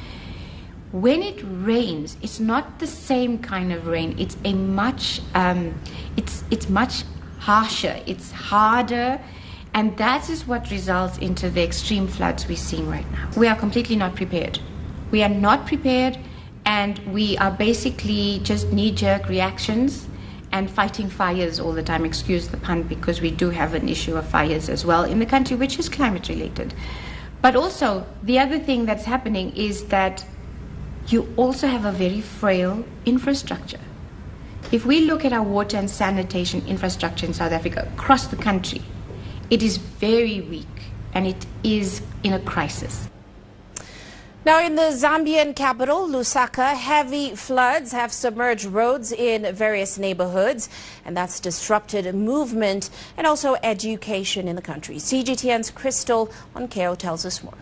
when it rains, it's not the same kind of rain. It's a much, it's much harsher. It's harder, And that is what results into the extreme floods we're seeing right now. We are completely not prepared. We are not prepared, and we are basically just knee-jerk reactions and fighting fires all the time. Excuse the pun, because we do have an issue of fires as well in the country, which is climate-related. But also, the other thing that's happening is that you also have a very frail infrastructure. If we look at our water and sanitation infrastructure in South Africa, across the country, it is very weak, and it is in a crisis. Now, in the Zambian capital, Lusaka, heavy floods have submerged roads in various neighborhoods, and that's disrupted movement and also education in the country. CGTN's Crystal Onkeo tells us more.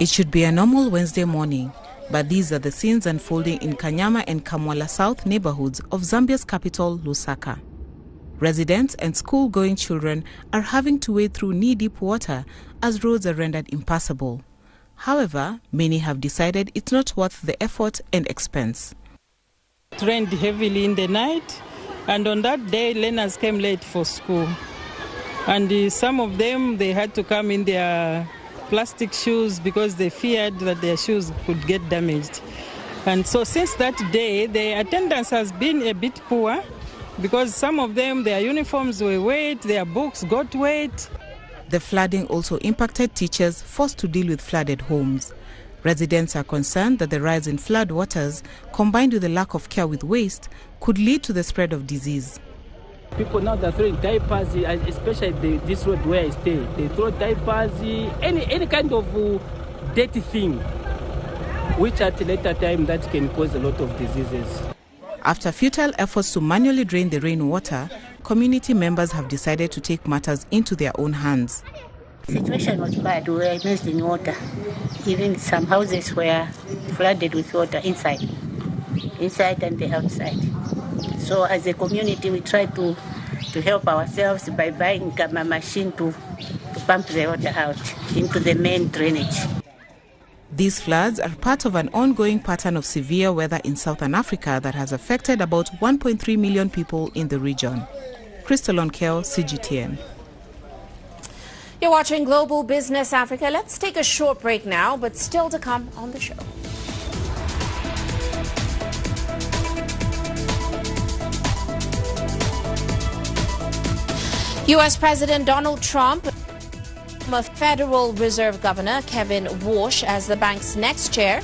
It should be a normal Wednesday morning, but these are the scenes unfolding in Kanyama and Kamwala South neighborhoods of Zambia's capital, Lusaka. Residents and school-going children are having to wade through knee-deep water as roads are rendered impassable. However, many have decided it's not worth the effort and expense. It rained heavily in the night, and on that day, learners came late for school. And some of them, they had to come in their plastic shoes because they feared that their shoes could get damaged. And so since that day, the attendance has been a bit poor, because some of them, their uniforms were wet, their books got wet. The flooding also impacted teachers forced to deal with flooded homes. Residents are concerned that the rise in flood waters, combined with the lack of care with waste, could lead to the spread of disease. People now are throwing diapers, especially this road where I stay. They throw diapers, any kind of dirty thing, which at a later time that can cause a lot of diseases. After futile efforts to manually drain the rainwater, community members have decided to take matters into their own hands. The situation was bad. We were immersed in water. Even some houses were flooded with water inside and the outside. So as a community, we tried to help ourselves by buying a machine to pump the water out into the main drainage. These floods are part of an ongoing pattern of severe weather in Southern Africa that has affected about 1.3 million people in the region. Crystal Onkeo, CGTN. You're watching Global Business Africa. Let's take a short break now, but still to come on the show. U.S. President Donald Trump, Federal Reserve Governor Kevin Warsh as the bank's next chair.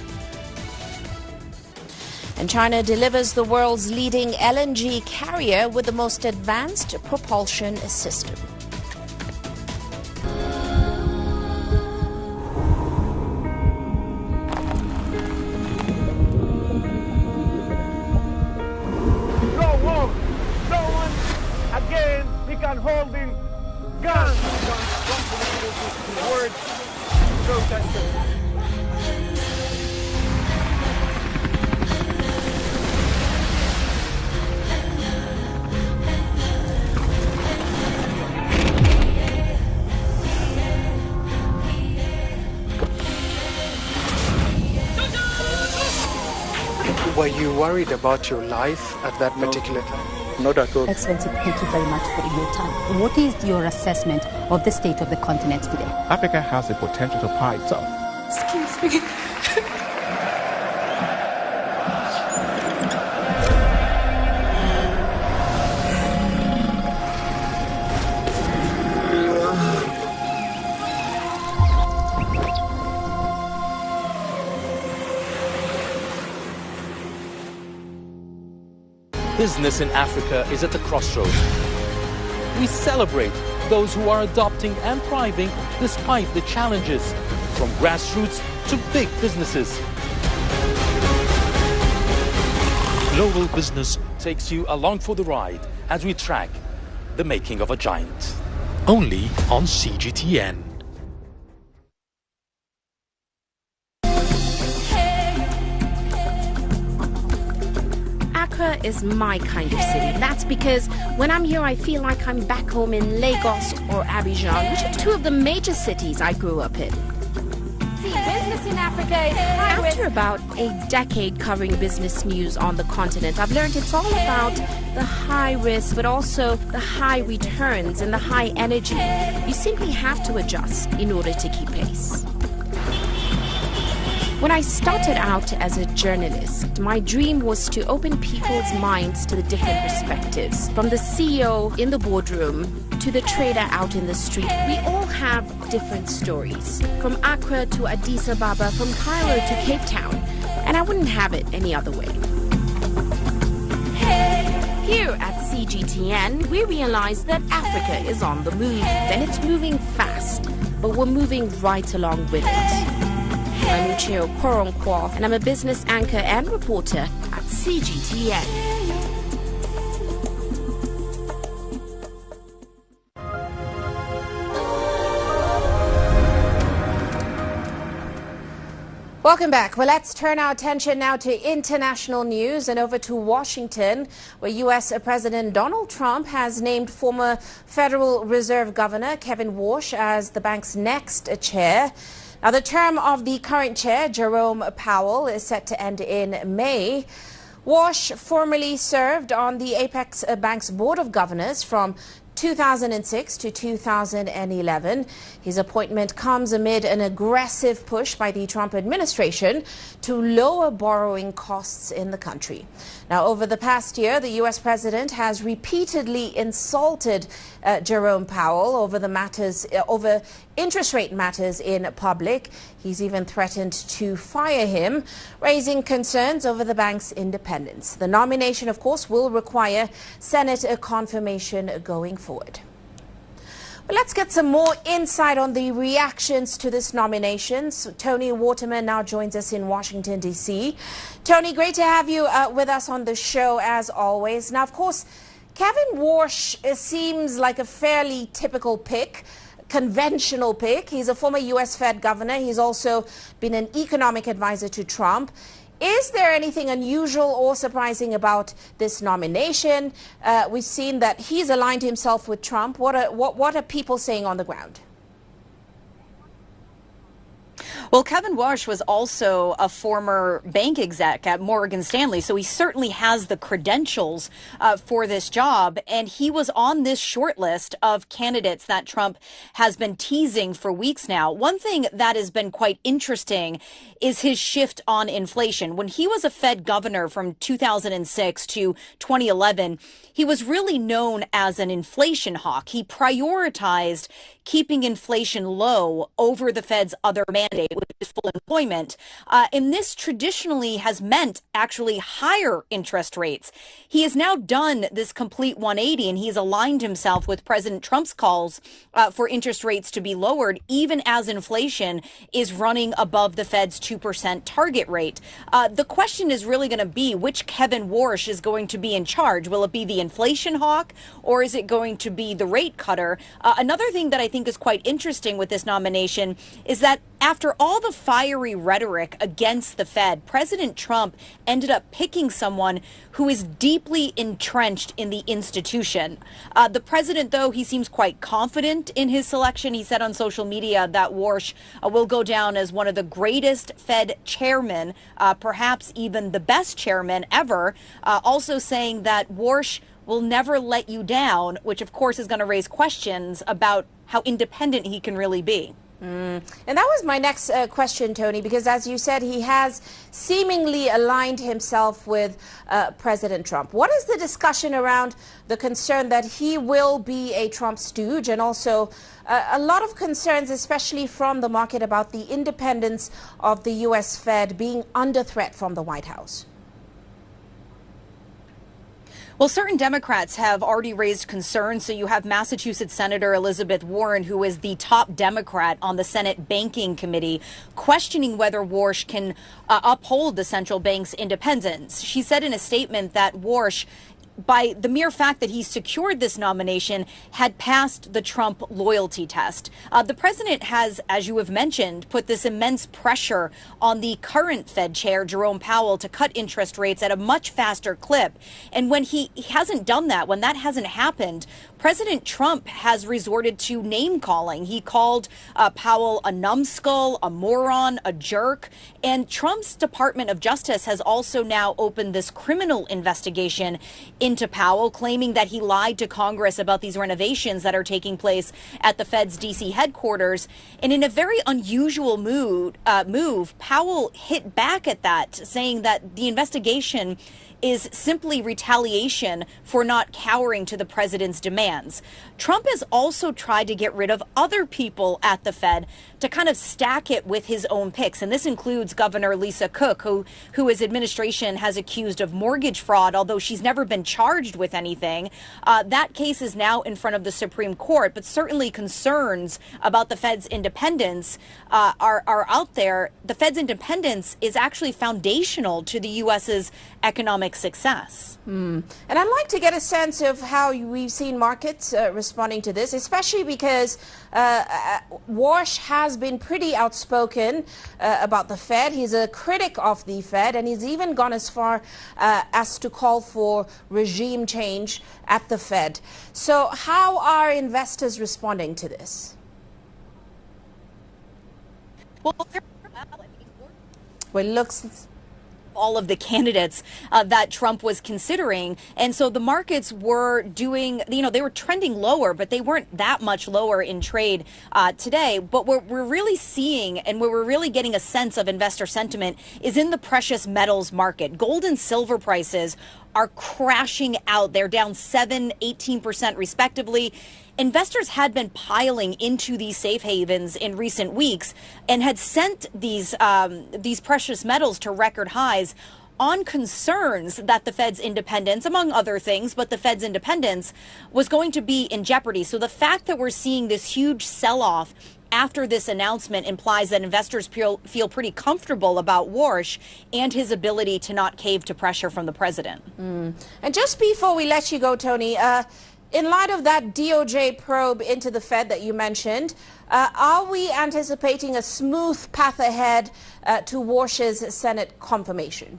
And China delivers the world's leading LNG carrier with the most advanced propulsion system. No war, no one again, we can hold in guns. Word protesters. Were you worried about your life at that particular time? Not at all. Excellency, thank you very much for your time. What is your assessment of the state of the continent today? Africa has the potential to power itself. Excuse me. Business in Africa is at the crossroads. We celebrate those who are adopting and thriving despite the challenges, from grassroots to big businesses. Global Business takes you along for the ride as we track the making of a giant. Only on CGTN. Accra is my kind of city. That's because when I'm here, I feel like I'm back home in Lagos or Abidjan, which are two of the major cities I grew up in. See, business business in Africa is high risk. After about a decade covering business news on the continent, I've learned it's all about the high risk, but also the high returns and the high energy. You simply have to adjust in order to keep pace. When I started out as a journalist, my dream was to open people's minds to the different perspectives. From the CEO in the boardroom to the trader out in the street, we all have different stories. From Accra to Addis Ababa, from Cairo to Cape Town. And I wouldn't have it any other way. Here at CGTN, we realize that Africa is on the move, and it's moving fast, but we're moving right along with it. I'm Mutua, and I'm a business anchor and reporter at CGTN. Welcome back. Well, let's turn our attention now to international news and over to Washington, where U.S. President Donald Trump has named former Federal Reserve Governor Kevin Warsh as the bank's next chair. Now, the term of the current chair, Jerome Powell, is set to end in May. Warsh formerly served on the Apex Bank's Board of Governors from 2006 to 2011. His appointment comes amid an aggressive push by the Trump administration to lower borrowing costs in the country. Now, over the past year, the U.S. president has repeatedly insulted Jerome Powell over interest rate matters in public. He's even threatened to fire him, raising concerns over the bank's independence. The nomination, of course, will require Senate confirmation going forward. Well, let's get some more insight on the reactions to this nomination. So Tony Waterman now joins us in Washington, D.C. Tony, great to have you with us on the show, as always. Now, of course, Kevin Warsh seems like a fairly typical pick, conventional pick. He's a former U.S. Fed governor. He's also been an economic advisor to Trump. Is there anything unusual or surprising about this nomination? We've seen that he's aligned himself with Trump. What are people saying on the ground? Well, Kevin Warsh was also a former bank exec at Morgan Stanley, so he certainly has the credentials for this job. And he was on this short list of candidates that Trump has been teasing for weeks now. One thing that has been quite interesting is his shift on inflation. When he was a Fed governor from 2006 to 2011, he was really known as an inflation hawk. He prioritized keeping inflation low over the Fed's other mandate, which is full employment. And this traditionally has meant actually higher interest rates. He has now done this complete 180, and he's aligned himself with President Trump's calls for interest rates to be lowered, even as inflation is running above the Fed's 2% target rate. The question is really going to be which Kevin Warsh is going to be in charge. Will it be the inflation hawk, or is it going to be the rate cutter? Another thing that I think is quite interesting with this nomination is that after all the fiery rhetoric against the Fed, President Trump ended up picking someone who is deeply entrenched in the institution. The president, though, he seems quite confident in his selection. He said on social media that Warsh will go down as one of the greatest Fed chairmen, perhaps even the best chairman ever, also saying that Warsh will never let you down, which of course is going to raise questions about how independent he can really be. And that was my next question, Tony, because as you said, he has seemingly aligned himself with President Trump. What is the discussion around the concern that he will be a Trump stooge, and also a lot of concerns, especially from the market, about the independence of the U.S. Fed being under threat from the White House? Well, certain Democrats have already raised concerns. So you have Massachusetts Senator Elizabeth Warren, who is the top Democrat on the Senate Banking Committee, questioning whether Warsh can uphold the central bank's independence. She said in a statement that Warsh by the mere fact that he secured this nomination, had passed the Trump loyalty test. The president has, as you have mentioned, put this immense pressure on the current Fed chair, Jerome Powell, to cut interest rates at a much faster clip. And when he hasn't done that, when that hasn't happened, President Trump has resorted to name calling. He called Powell a numbskull, a moron, a jerk. And Trump's Department of Justice has also now opened this criminal investigation into Powell, claiming that he lied to Congress about these renovations that are taking place at the Fed's D.C. headquarters. And in a very unusual move, Powell hit back at that, saying that the investigation is simply retaliation for not cowering to the president's demands. Trump has also tried to get rid of other people at the Fed to kind of stack it with his own picks. And this includes Governor Lisa Cook, who his administration has accused of mortgage fraud, although she's never been charged with anything. That case is now in front of the Supreme Court, but certainly concerns about the Fed's independence are out there. The Fed's independence is actually foundational to the U.S.'s economic success. And I'd like to get a sense of how we've seen markets responding to this, especially because Warsh has been pretty outspoken about the Fed. He's a critic of the Fed, and he's even gone as far as to call for regime change at the Fed. So how are investors responding to this? Well, it looks all of the candidates that Trump was considering. And so the markets were doing, they were trending lower, but they weren't that much lower in trade today. But what we're really seeing and where we're really getting a sense of investor sentiment is in the precious metals market. Gold and silver prices are crashing out. They're down 7%, 18% respectively. Investors had been piling into these safe havens in recent weeks and had sent these precious metals to record highs on concerns that the Fed's independence, among other things, but the Fed's independence was going to be in jeopardy. So the fact that we're seeing this huge sell-off after this announcement implies that investors feel pretty comfortable about Warsh and his ability to not cave to pressure from the president. And just before we let you go, Tony, in light of that DOJ probe into the Fed that you mentioned, are we anticipating a smooth path ahead to Warsh's Senate confirmation?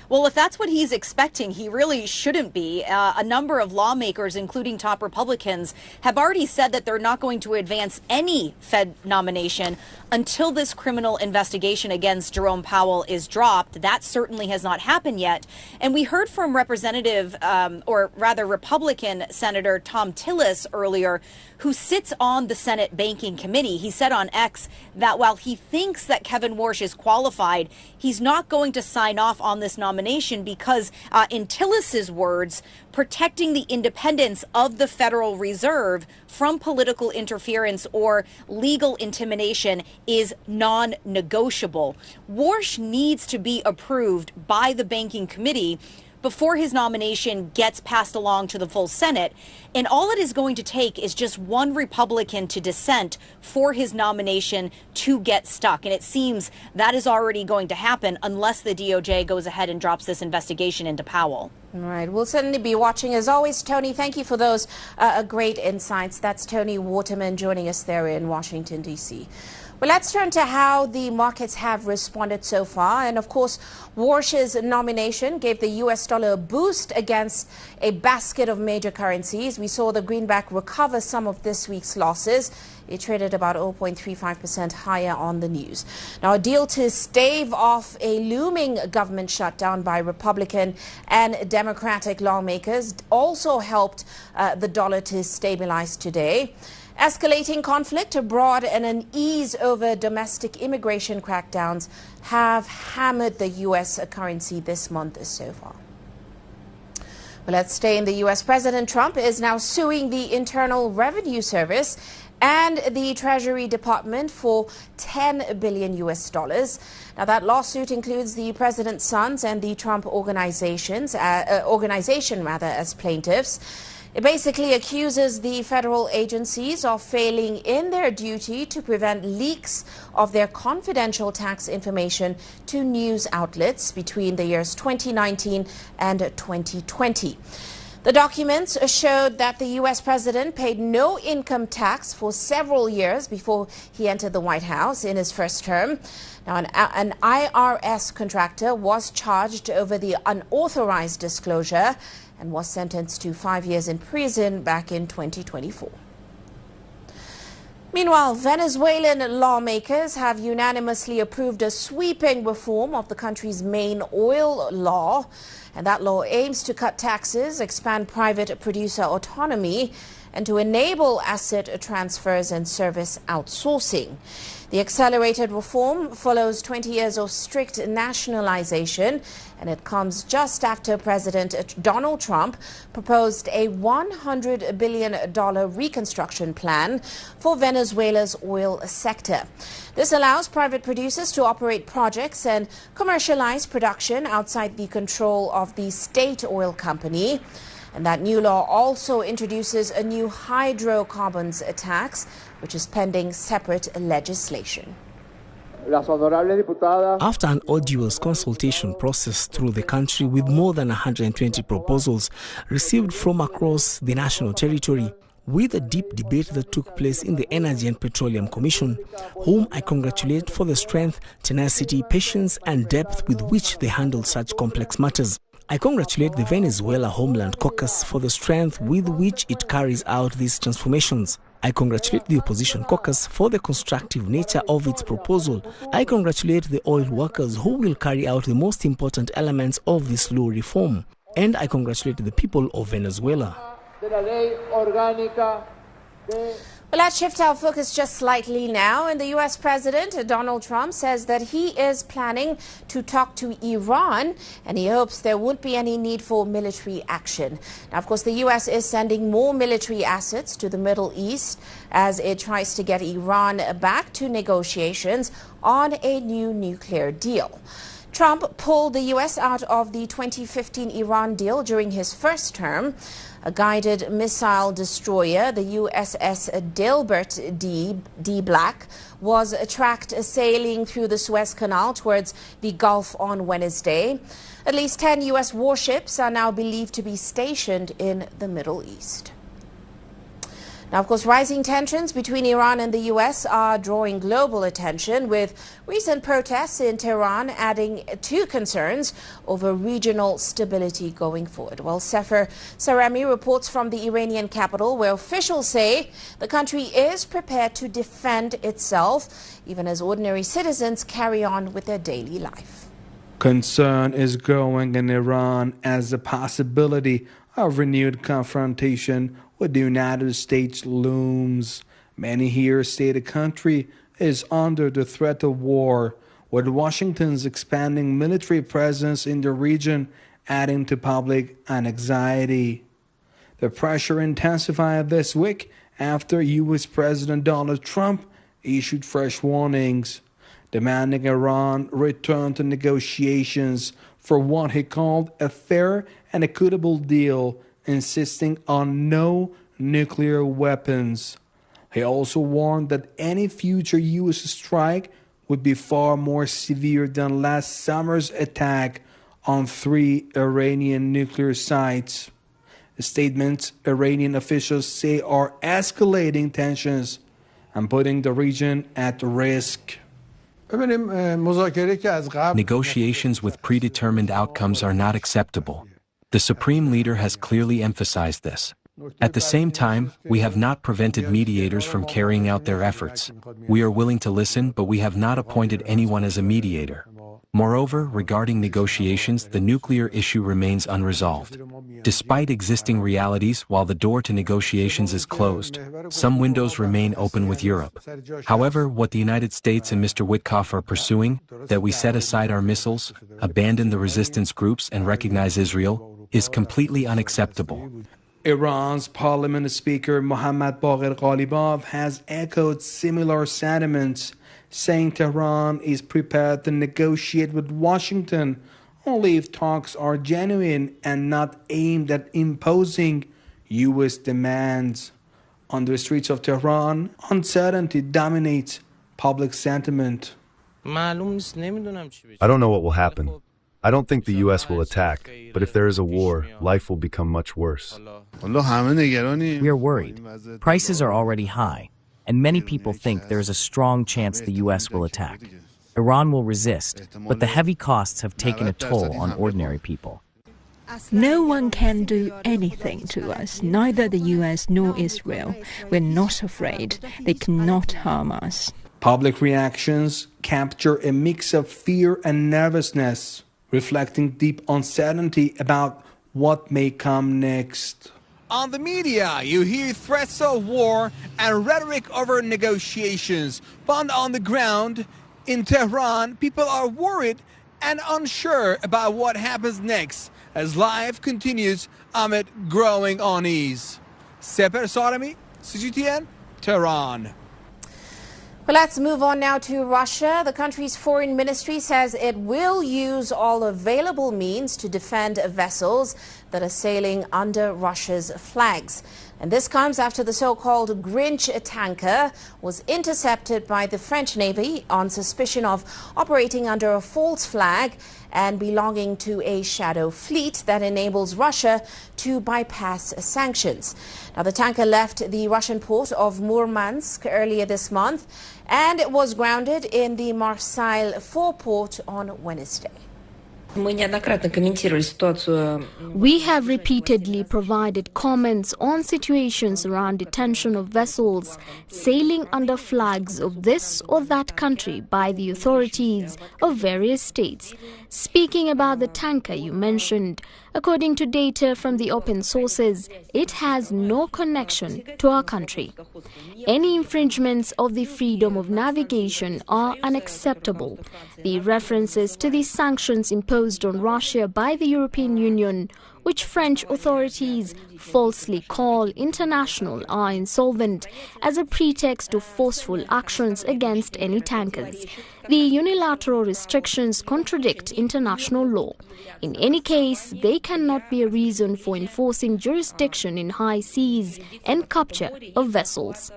Well, if that's what he's expecting, he really shouldn't be. A number of lawmakers, including top Republicans, have already said that they're not going to advance any Fed nomination until this criminal investigation against Jerome Powell is dropped. That certainly has not happened yet. And we heard from Republican Senator Tom Tillis earlier, who sits on the Senate Banking Committee. He said on X that while he thinks that Kevin Warsh is qualified, he's not going to sign off on this nomination because, in Tillis's words, protecting the independence of the Federal Reserve from political interference or legal intimidation is non-negotiable. Warsh needs to be approved by the Banking Committee before his nomination gets passed along to the full Senate. And all it is going to take is just one Republican to dissent for his nomination to get stuck. And it seems that is already going to happen unless the DOJ goes ahead and drops this investigation into Powell. All right. We'll certainly be watching. As always, Tony, thank you for those great insights. That's Tony Waterman joining us there in Washington, D.C. Well, let's turn to how the markets have responded so far. And of course, Warsh's nomination gave the US dollar a boost against a basket of major currencies. We saw the greenback recover some of this week's losses. It traded about 0.35% higher on the news. Now, a deal to stave off a looming government shutdown by Republican and Democratic lawmakers also helped the dollar to stabilize today. Escalating conflict abroad and an ease over domestic immigration crackdowns have hammered the U.S. currency this month so far. Well, let's stay in the U.S. President Trump is now suing the Internal Revenue Service and the Treasury Department for $10 billion US. Now, that lawsuit includes the president's sons and the Trump organization as plaintiffs. It basically accuses the federal agencies of failing in their duty to prevent leaks of their confidential tax information to news outlets between the years 2019 and 2020. The documents showed that the U.S. president paid no income tax for several years before he entered the White House in his first term. Now, an IRS contractor was charged over the unauthorized disclosure and was sentenced to 5 years in prison back in 2024. Meanwhile, Venezuelan lawmakers have unanimously approved a sweeping reform of the country's main oil law. And that law aims to cut taxes, expand private producer autonomy, and to enable asset transfers and service outsourcing. The accelerated reform follows 20 years of strict nationalization, and it comes just after President Donald Trump proposed a $100 billion reconstruction plan for Venezuela's oil sector. This allows private producers to operate projects and commercialize production outside the control of the state oil company. And that new law also introduces a new hydrocarbons tax, which is pending separate legislation. After an arduous consultation process through the country with more than 120 proposals received from across the national territory, with a deep debate that took place in the Energy and Petroleum Commission, whom I congratulate for the strength, tenacity, patience and depth with which they handled such complex matters. I congratulate the Venezuela Homeland Caucus for the strength with which it carries out these transformations. I congratulate the Opposition Caucus for the constructive nature of its proposal. I congratulate the oil workers who will carry out the most important elements of this law reform. And I congratulate the people of Venezuela. Well, let's shift our focus just slightly now. And the U.S. President Donald Trump says that he is planning to talk to Iran, and he hopes there won't be any need for military action. Now, of course, the U.S. is sending more military assets to the Middle East as it tries to get Iran back to negotiations on a new nuclear deal. Trump pulled the U.S. out of the 2015 Iran deal during his first term. A guided missile destroyer, the USS Delbert D. Black, was tracked sailing through the Suez Canal towards the Gulf on Wednesday. At least 10 U.S. warships are now believed to be stationed in the Middle East. Now, of course, rising tensions between Iran and the U.S. are drawing global attention, with recent protests in Tehran adding to concerns over regional stability going forward. Well, Sefer Saremi reports from the Iranian capital, where officials say the country is prepared to defend itself, even as ordinary citizens carry on with their daily life. Concern is growing in Iran as the possibility of renewed confrontation with the United States looms. Many here say the country is under the threat of war, with Washington's expanding military presence in the region adding to public anxiety. The pressure intensified this week after U.S. President Donald Trump issued fresh warnings, demanding Iran return to negotiations for what he called a fair and equitable deal, insisting on no nuclear weapons. He also warned that any future U.S. strike would be far more severe than last summer's attack on 3 Iranian nuclear sites. Statements Iranian officials say are escalating tensions and putting the region at risk. Negotiations with predetermined outcomes are not acceptable. The Supreme Leader has clearly emphasized this. At the same time, we have not prevented mediators from carrying out their efforts. We are willing to listen, but we have not appointed anyone as a mediator. Moreover, regarding negotiations, the nuclear issue remains unresolved. Despite existing realities, while the door to negotiations is closed, some windows remain open with Europe. However, what the United States and Mr. Witkoff are pursuing, that we set aside our missiles, abandon the resistance groups, and recognize Israel, is completely unacceptable. Iran's parliament speaker Mohammad Bagher Ghalibaf has echoed similar sentiments, saying Tehran is prepared to negotiate with Washington only if talks are genuine and not aimed at imposing U.S. demands. On the streets of Tehran, uncertainty dominates public sentiment. I don't know what will happen. I don't think the U.S. will attack, but if there is a war, life will become much worse. We are worried. Prices are already high, and many people think there is a strong chance the U.S. will attack. Iran will resist, but the heavy costs have taken a toll on ordinary people. No one can do anything to us, neither the US nor Israel. We're not afraid. They cannot harm us. Public reactions capture a mix of fear and nervousness, reflecting deep uncertainty about what may come next. On the media, you hear threats of war and rhetoric over negotiations. But on the ground, in Tehran, people are worried and unsure about what happens next as life continues amid growing unease. Seper Sarami, CGTN, Tehran. Well, let's move on now to Russia. The country's foreign ministry says it will use all available means to defend vessels that are sailing under Russia's flags. And this comes after the so-called Grinch tanker was intercepted by the French Navy on suspicion of operating under a false flag and belonging to a shadow fleet that enables Russia to bypass sanctions. Now, the tanker left the Russian port of Murmansk earlier this month, and it was grounded in the Marseille foreport on Wednesday. We have repeatedly provided comments on situations around detention of vessels sailing under flags of this or that country by the authorities of various states. Speaking about the tanker you mentioned, according to data from the open sources, it has no connection to our country. Any infringements of the freedom of navigation are unacceptable. The references to the sanctions imposed on Russia by the European Union, which French authorities falsely call international, are insolvent as a pretext of forceful actions against any tankers. The unilateral restrictions contradict international law. In any case, they cannot be a reason for enforcing jurisdiction in high seas and capture of vessels.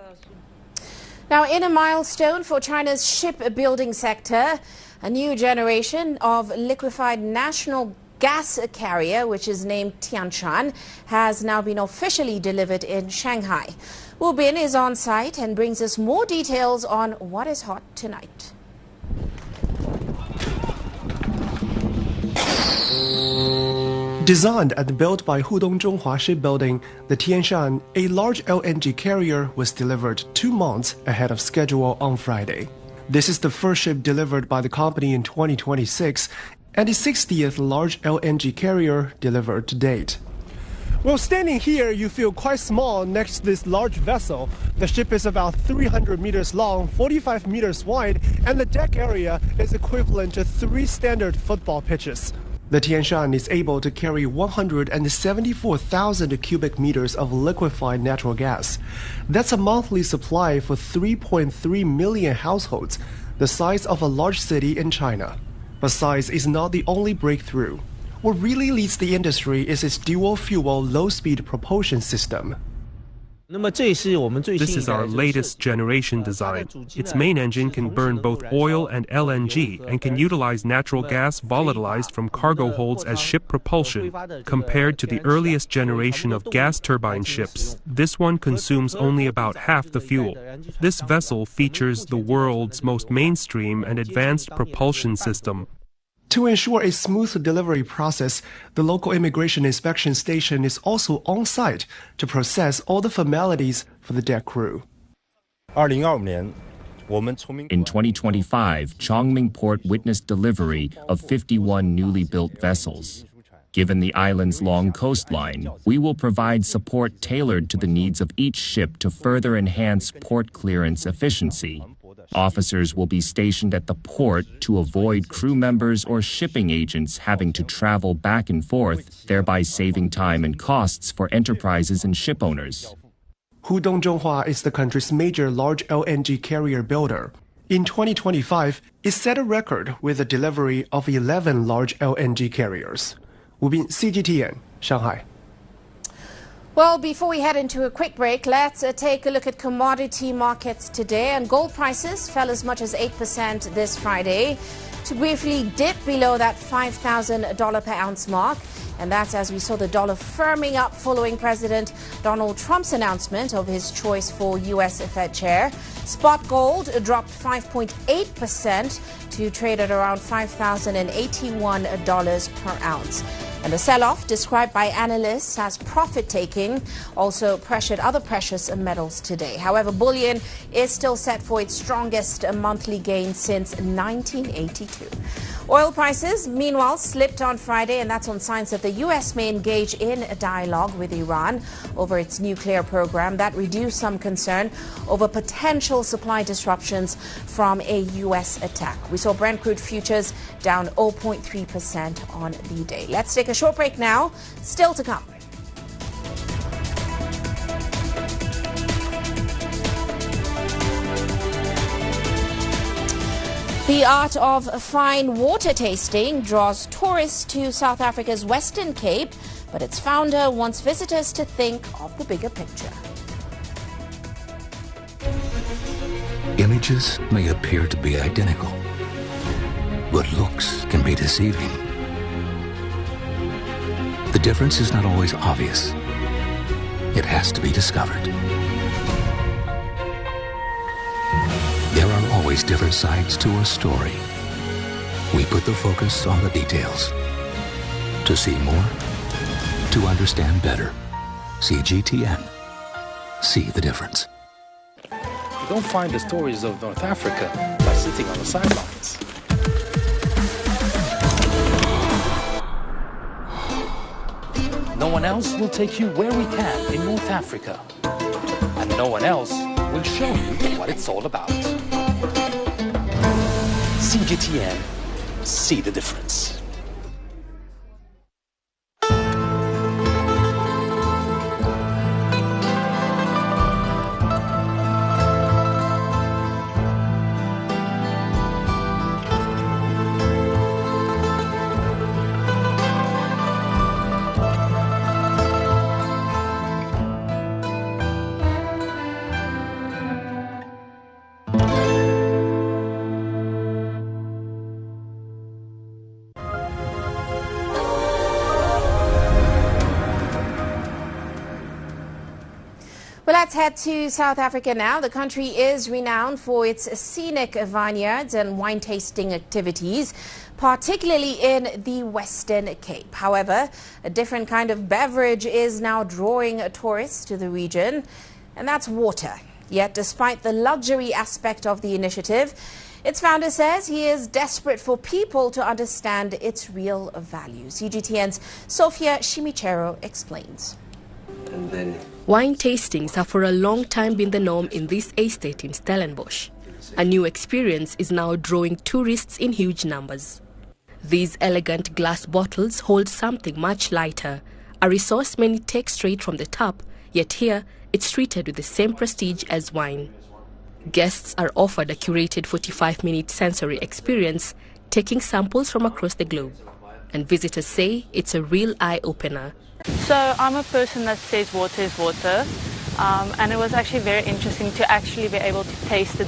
Now, in a milestone for China's shipbuilding sector, a new generation of liquefied national gas carrier, which is named Tianshan, has now been officially delivered in Shanghai. Wu Bin is on site and brings us more details on what is hot tonight. Designed and built by Hudong Zhonghua Shipbuilding, the Tianshan, a large LNG carrier, was delivered 2 months ahead of schedule on Friday. This is the first ship delivered by the company in 2026 and the 60th large LNG carrier delivered to date. Well, standing here, you feel quite small next to this large vessel. The ship is about 300 meters long, 45 meters wide, and the deck area is equivalent to 3 standard football pitches. The Tianshan is able to carry 174,000 cubic meters of liquefied natural gas. That's a monthly supply for 3.3 million households, the size of a large city in China. But size is not the only breakthrough. What really leads the industry is its dual-fuel low-speed propulsion system. This is our latest generation design. Its main engine can burn both oil and LNG and can utilize natural gas volatilized from cargo holds as ship propulsion. Compared to the earliest generation of gas turbine ships, this one consumes only about half the fuel. This vessel features the world's most mainstream and advanced propulsion system. To ensure a smooth delivery process, the local immigration inspection station is also on site to process all the formalities for the deck crew. In 2025, Chongming Port witnessed delivery of 51 newly built vessels. Given the island's long coastline, we will provide support tailored to the needs of each ship to further enhance port clearance efficiency. Officers will be stationed at the port to avoid crew members or shipping agents having to travel back and forth, thereby saving time and costs for enterprises and ship owners. Hudong Zhonghua is the country's major large LNG carrier builder. In 2025, it set a record with the delivery of 11 large LNG carriers. Wu Bin, CGTN, Shanghai. Well, before we head into a quick break, let's take a look at commodity markets today. And gold prices fell as much as 8% this Friday to briefly dip below that $5,000 per ounce mark. And that's as we saw the dollar firming up following President Donald Trump's announcement of his choice for U.S. Fed chair. Spot gold dropped 5.8% to trade at around $5,081 per ounce. And the sell-off, described by analysts as profit-taking, also pressured other precious metals today. However, bullion is still set for its strongest monthly gain since 1982. Oil prices, meanwhile, slipped on Friday, and that's on signs that the U.S. may engage in a dialogue with Iran over its nuclear program. That reduced some concern over potential supply disruptions from a U.S. attack. We saw Brent crude futures down 0.3% on the day. Let's take a short break now. Still to come. The art of fine water tasting draws tourists to South Africa's Western Cape, but its founder wants visitors to think of the bigger picture. Images may appear to be identical, but looks can be deceiving. The difference is not always obvious. It has to be discovered. There are always different sides to a story. We put the focus on the details. To see more, to understand better. CGTN. See the difference. You don't find the stories of North Africa by sitting on the sidelines. No one else will take you where we can in North Africa. And no one else will show you what it's all about. CGTN, see the difference. Well, let's head to South Africa now. The country is renowned for its scenic vineyards and wine tasting activities, particularly in the Western Cape. However, a different kind of beverage is now drawing tourists to the region, and that's water. Yet, despite the luxury aspect of the initiative, its founder says he is desperate for people to understand its real value. CGTN's Sofia Shimichero explains. Wine tastings have for a long time been the norm in this estate in Stellenbosch. A new experience is now drawing tourists in huge numbers. These elegant glass bottles hold something much lighter, a resource many take straight from the tap, yet here it's treated with the same prestige as wine. Guests are offered a curated 45-minute sensory experience, taking samples from across the globe. And visitors say it's a real eye-opener. So I'm a person that says water is water, and it was actually very interesting to actually be able to taste the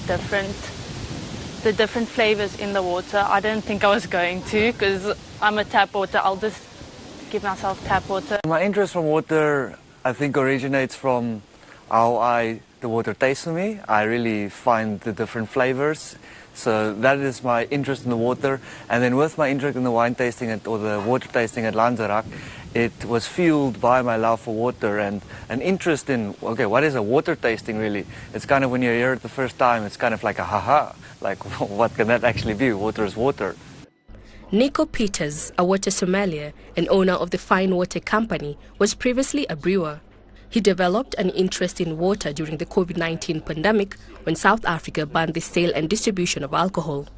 different flavors in the water. I didn't think I was going to, because I'm a tap water. I'll just give myself tap water. My interest from water, I think, originates from how the water tastes to me. I really find the different flavors. So that is my interest in the water. And then with my interest in the wine tasting or the water tasting at Lanzarak, it was fueled by my love for water and an interest in, okay, what is a water tasting really? It's kind of when you hear it the first time, it's kind of like a ha-ha, like what can that actually be? Water is water. Nico Peters, a water sommelier and owner of the Fine Water Company, was previously a brewer. He developed an interest in water during the COVID-19 pandemic when South Africa banned the sale and distribution of alcohol.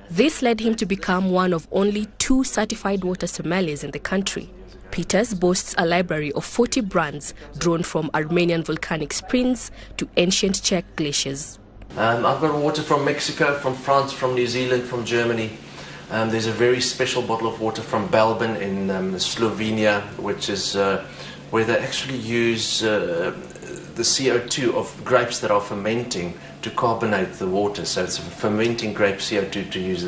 This led him to become one of only 2 certified water sommeliers in the country. Peters boasts a library of 40 brands drawn from Armenian volcanic springs to ancient Czech glaciers. I've got water from Mexico, from France, from New Zealand, from Germany. There's a very special bottle of water from Belben in Slovenia, which is where they actually use the CO2 of grapes that are fermenting to carbonate the water. So it's fermenting grape CO2 to use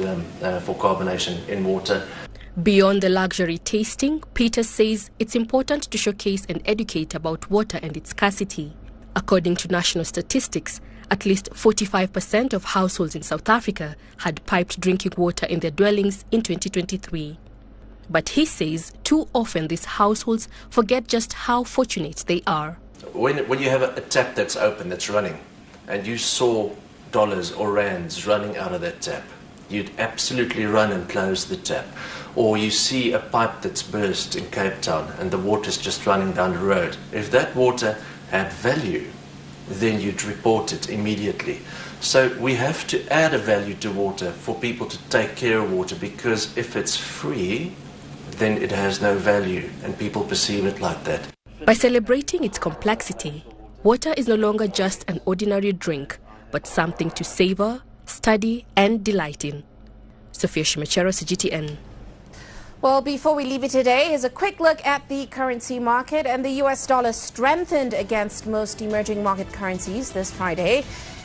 for carbonation in water. Beyond the luxury tasting, Peter says it's important to showcase and educate about water and its scarcity. According to national statistics, at least 45% of households in South Africa had piped drinking water in their dwellings in 2023. But he says too often these households forget just how fortunate they are. When you have a tap that's open, that's running, and you saw dollars or rands running out of that tap, you'd absolutely run and close the tap. Or you see a pipe that's burst in Cape Town and the water's just running down the road. If that water had value, then you'd report it immediately. So we have to add a value to water for people to take care of water, because if it's free, then it has no value and people perceive it like that. By celebrating its complexity, water is no longer just an ordinary drink, but something to savor, study and delight in. Sophia Shimachero, CGTN. Well, before we leave it today, here's a quick look at the currency market. And the US dollar strengthened against most emerging market currencies this Friday.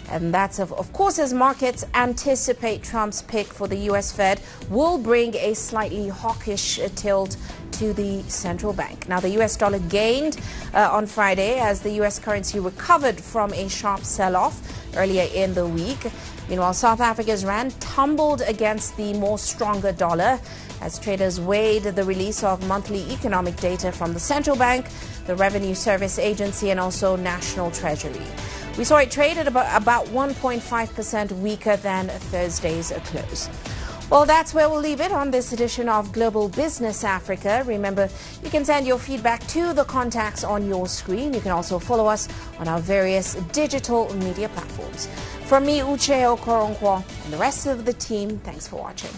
And that's, of course, as markets anticipate Trump's pick for the US Fed will bring a slightly hawkish tilt to the central bank. Now, the US dollar gained on Friday as the US currency recovered from a sharp sell-off earlier in the week. Meanwhile, South Africa's rand tumbled against the more stronger dollar as traders weighed the release of monthly economic data from the central bank, the Revenue Service Agency, and also National Treasury. We saw it trade at about 1.5% weaker than Thursday's close. Well, that's where we'll leave it on this edition of Global Business Africa. Remember, you can send your feedback to the contacts on your screen. You can also follow us on our various digital media platforms. From me, Uche Okoronkwo, and the rest of the team, thanks for watching.